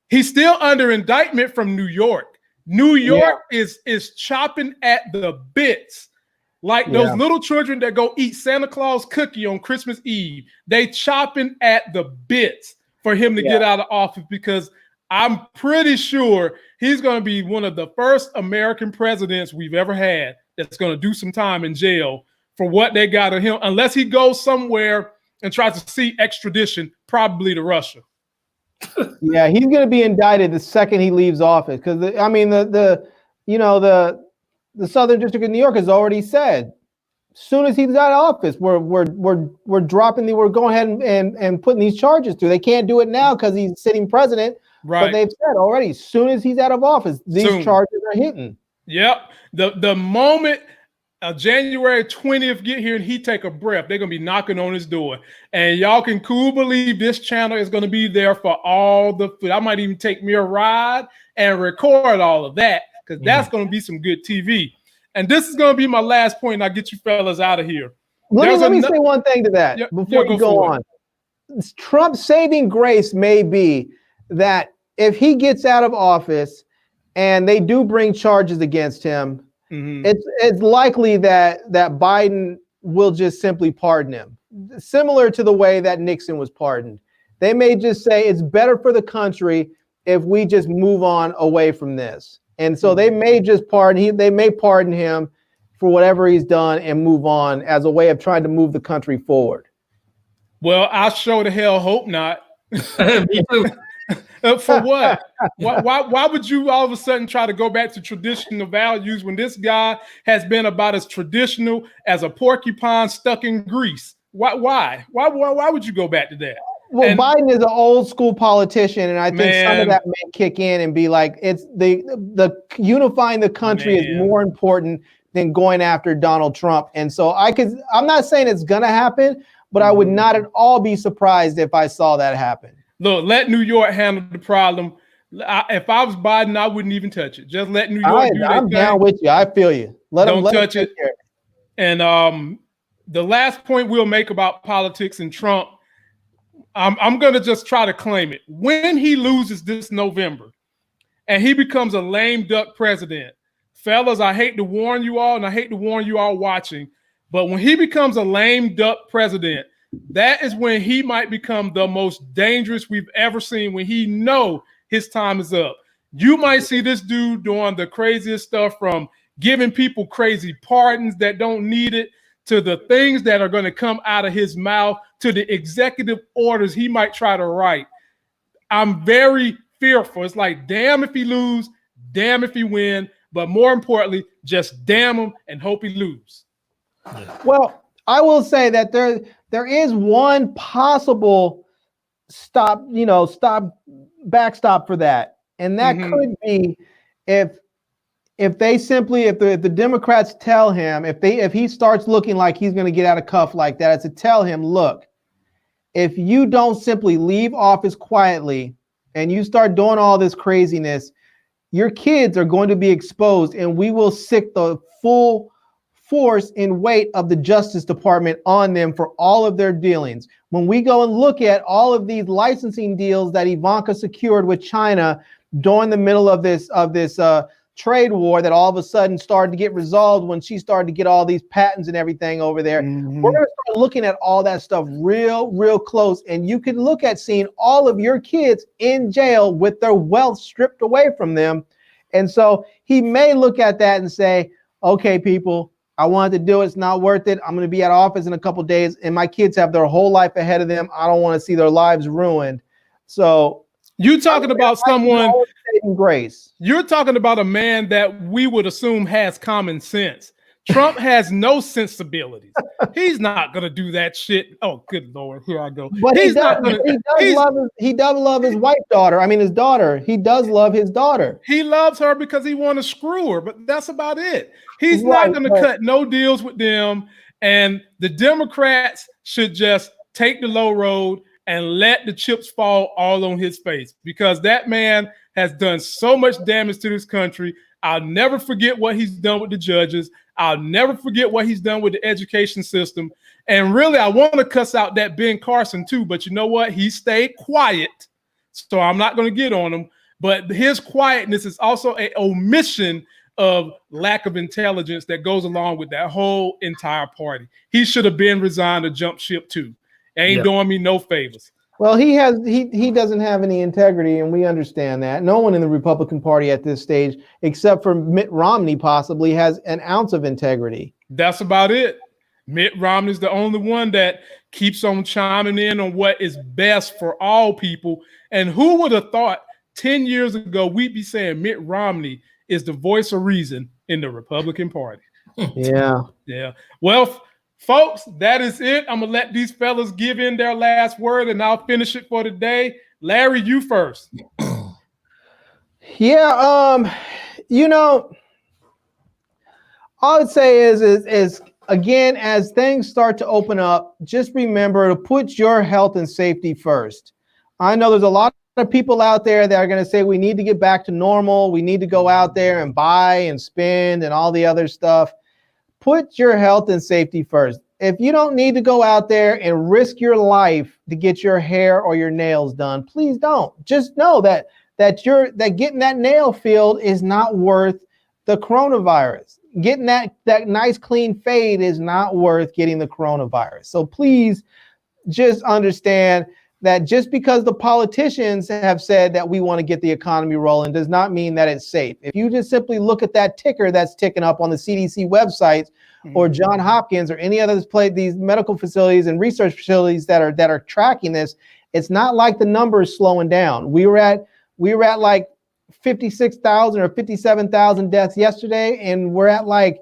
he's still under indictment from New York. New York is chopping at the bits. Like those little children that go eat Santa Claus cookie on Christmas Eve. They chopping at the bits for him to get out of office, because I'm pretty sure he's going to be one of the first American presidents we've ever had that's going to do some time in jail for what they got on him, unless he goes somewhere and tries to seek extradition, probably to Russia. Yeah, he's going to be indicted the second he leaves office, because the Southern District of New York has already said, as soon as he's out of office, we're going ahead and putting these charges through. They can't do it now because he's sitting president, right? But they've said already, as soon as he's out of office, these charges are hitting. Yep. The moment January 20th get here and he take a breath, they're going to be knocking on his door. And y'all can cool believe this channel is going to be there for all the food. I might even take me a ride and record all of that, because that's going to be some good TV. And this is going to be my last point, and I'll get you fellas out of here. Let me say one thing to that before you go on. Trump's saving grace may be that if he gets out of office and they do bring charges against him, it's likely that Biden will just simply pardon him, similar to the way that Nixon was pardoned. They may just say it's better for the country if we just move on away from this. And so they may just pardon him for whatever he's done and move on as a way of trying to move the country forward. Well, I sure the hell hope not. Me too. For what? Why would you all of a sudden try to go back to traditional values when this guy has been about as traditional as a porcupine stuck in grease? Why would you go back to that? Well, Biden is an old school politician, and I think some of that may kick in and be like, it's the unifying the country is more important than going after Donald Trump. And so I'm not saying it's gonna happen, but I would not at all be surprised if I saw that happen. Look, let New York handle the problem. If I was Biden, I wouldn't even touch it. Just let New York do their thing. I'm down with you. I feel you. Don't touch it. And the last point we'll make about politics and Trump, I'm going to just try to claim it. When he loses this November and he becomes a lame duck president, fellas, I hate to warn you all, and I hate to warn you all watching, but when he becomes a lame duck president, that is when he might become the most dangerous we've ever seen, when he know his time is up. You might see this dude doing the craziest stuff, from giving people crazy pardons that don't need it, to the things that are going to come out of his mouth, to the executive orders he might try to write. I'm very fearful. It's like, damn if he lose, damn if he win, but more importantly, just damn him and hope he lose. Well, I will say that there is one possible backstop for that. And that could be if the Democrats tell him, if he starts looking like he's going to get out of cuff like that, it's to tell him, look, if you don't simply leave office quietly and you start doing all this craziness, your kids are going to be exposed, and we will sick the full force and weight of the Justice Department on them for all of their dealings. When we go and look at all of these licensing deals that Ivanka secured with China during the middle of this trade war that all of a sudden started to get resolved when she started to get all these patents and everything over there. We're going to start looking at all that stuff real close, and you can look at seeing all of your kids in jail with their wealth stripped away from them. And so he may look at that and say, okay, people, I wanted to do it. It's not worth it. I'm going to be out of office in a couple of days, and my kids have their whole life ahead of them. I don't want to see their lives ruined. So you talking about someone, grace. You're talking about a man that we would assume has common sense. Trump has no sensibilities. He's not going to do that shit. Oh, good Lord. Here I go. But he does love his wife daughter. I mean, his daughter. He does love his daughter. He loves her because he want to screw her, but that's about it. He's not going to cut no deals with them. And the Democrats should just take the low road and let the chips fall all on his face, because that man has done so much damage to this country. I'll never forget what he's done with the judges. I'll never forget what he's done with the education system. And really, I want to cuss out that Ben Carson too, but you know what? He stayed quiet, so I'm not going to get on him. But his quietness is also an omission of lack of intelligence that goes along with that whole entire party. He should have been resigned to jump ship too. Ain't doing me no favors. Well, he doesn't have any integrity, and we understand that. No one in the Republican Party at this stage, except for Mitt Romney, possibly has an ounce of integrity. That's about it. Mitt Romney's the only one that keeps on chiming in on what is best for all people. And who would have thought 10 years ago we'd be saying Mitt Romney is the voice of reason in the Republican Party? Yeah. Yeah. Well, folks, that is it. I'm going to let these fellas give in their last word, and I'll finish it for today. Larry, you first. Yeah, all I'd say is again, as things start to open up, just remember to put your health and safety first. I know there's a lot of people out there that are going to say we need to get back to normal. We need to go out there and buy and spend and all the other stuff. Put your health and safety first. If you don't need to go out there and risk your life to get your hair or your nails done, please don't. Just know that getting that nail filled is not worth the coronavirus. Getting that nice clean fade is not worth getting the coronavirus. So please just understand that just because the politicians have said that we want to get the economy rolling does not mean that it's safe. If you just simply look at that ticker that's ticking up on the CDC websites or John Hopkins or any other these medical facilities and research facilities that are tracking this, it's not like the number is slowing down. We were at like 56,000 or 57,000 deaths yesterday, and we're at like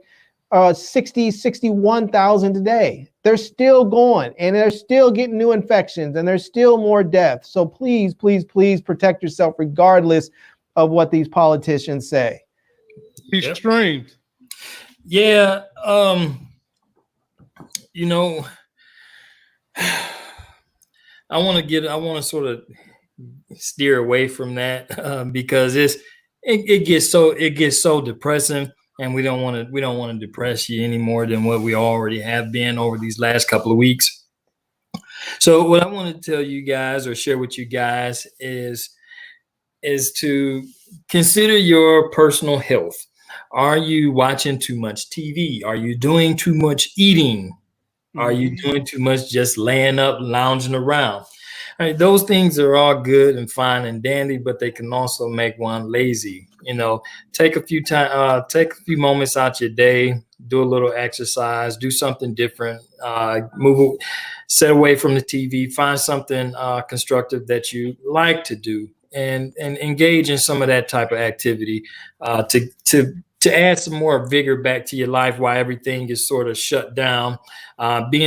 61,000 today. They're still going, and they're still getting new infections, and there's still more deaths. So please, please, please protect yourself regardless of what these politicians say. He's streamed. Yeah. I want to sort of steer away from that because it gets so depressing. And we don't want to depress you any more than what we already have been over these last couple of weeks. So what I want to tell you guys or share with you guys is to consider your personal health. Are you watching too much TV? Are you doing too much eating? Are you doing too much just laying up, lounging around? I mean, those things are all good and fine and dandy, but they can also make one lazy. You know, take a few moments out your day, do a little exercise, do something different, set away from the TV, find something constructive that you like to do, and engage in some of that type of activity to add some more vigor back to your life while everything is sort of shut down.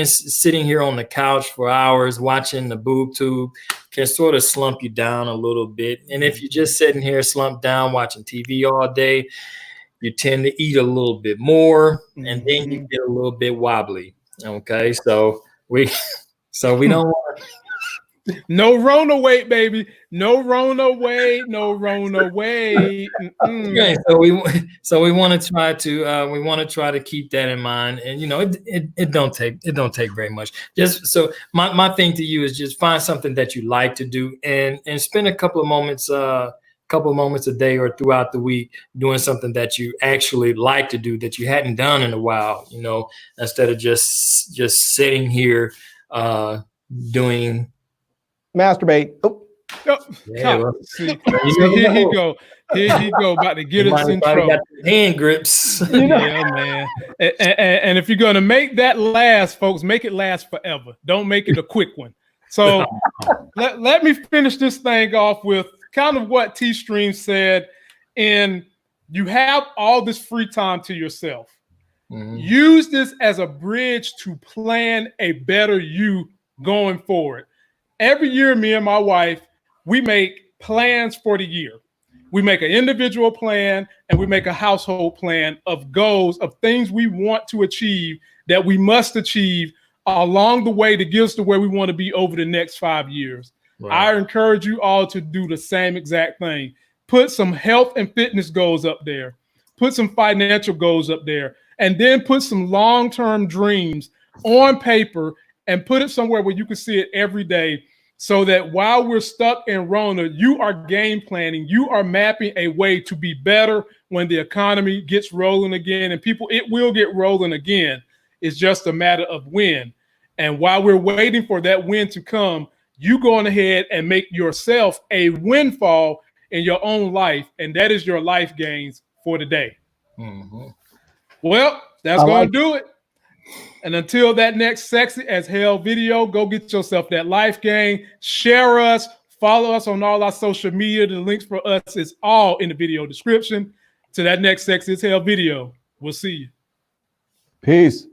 Sitting here on the couch for hours watching the boob tube can sort of slump you down a little bit. And if you're just sitting here slumped down watching TV all day, you tend to eat a little bit more, and then you get a little bit wobbly. Okay, so we don't want no Rona weight, baby. No Rona weight. No Rona weight. Okay, so we want to try to keep that in mind, and you know it don't take very much. Just so my thing to you is just find something that you like to do and spend a couple of moments a day or throughout the week doing something that you actually like to do that you hadn't done in a while. You know, instead of just sitting here doing. Masturbate. Oh. Yeah, well, here he go. Here he go, about to get us in trouble. Got hand grips. Yeah, man. And if you're gonna make that last, folks, make it last forever. Don't make it a quick one. So let me finish this thing off with kind of what T-Stream said. And you have all this free time to yourself. Use this as a bridge to plan a better you going forward. Every year, me and my wife, we make plans for the year. We make an individual plan and we make a household plan of goals, of things we want to achieve that we must achieve along the way to get us to where we want to be over the next 5 years. Right. I encourage you all to do the same exact thing. Put some health and fitness goals up there. Put some financial goals up there. And then put some long-term dreams on paper and put it somewhere where you can see it every day, so that while we're stuck in Rona, you are game planning, you are mapping a way to be better when the economy gets rolling again. And people, it will get rolling again. It's just a matter of when. And while we're waiting for that win to come, you go on ahead and make yourself a windfall in your own life. And that is your life gains for the day. Well, that's going to do it. And until that next sexy as hell video, go get yourself that life gain. Share us. Follow us on all our social media. The links for us is all in the video description. To that next sexy as hell video, we'll see you. Peace.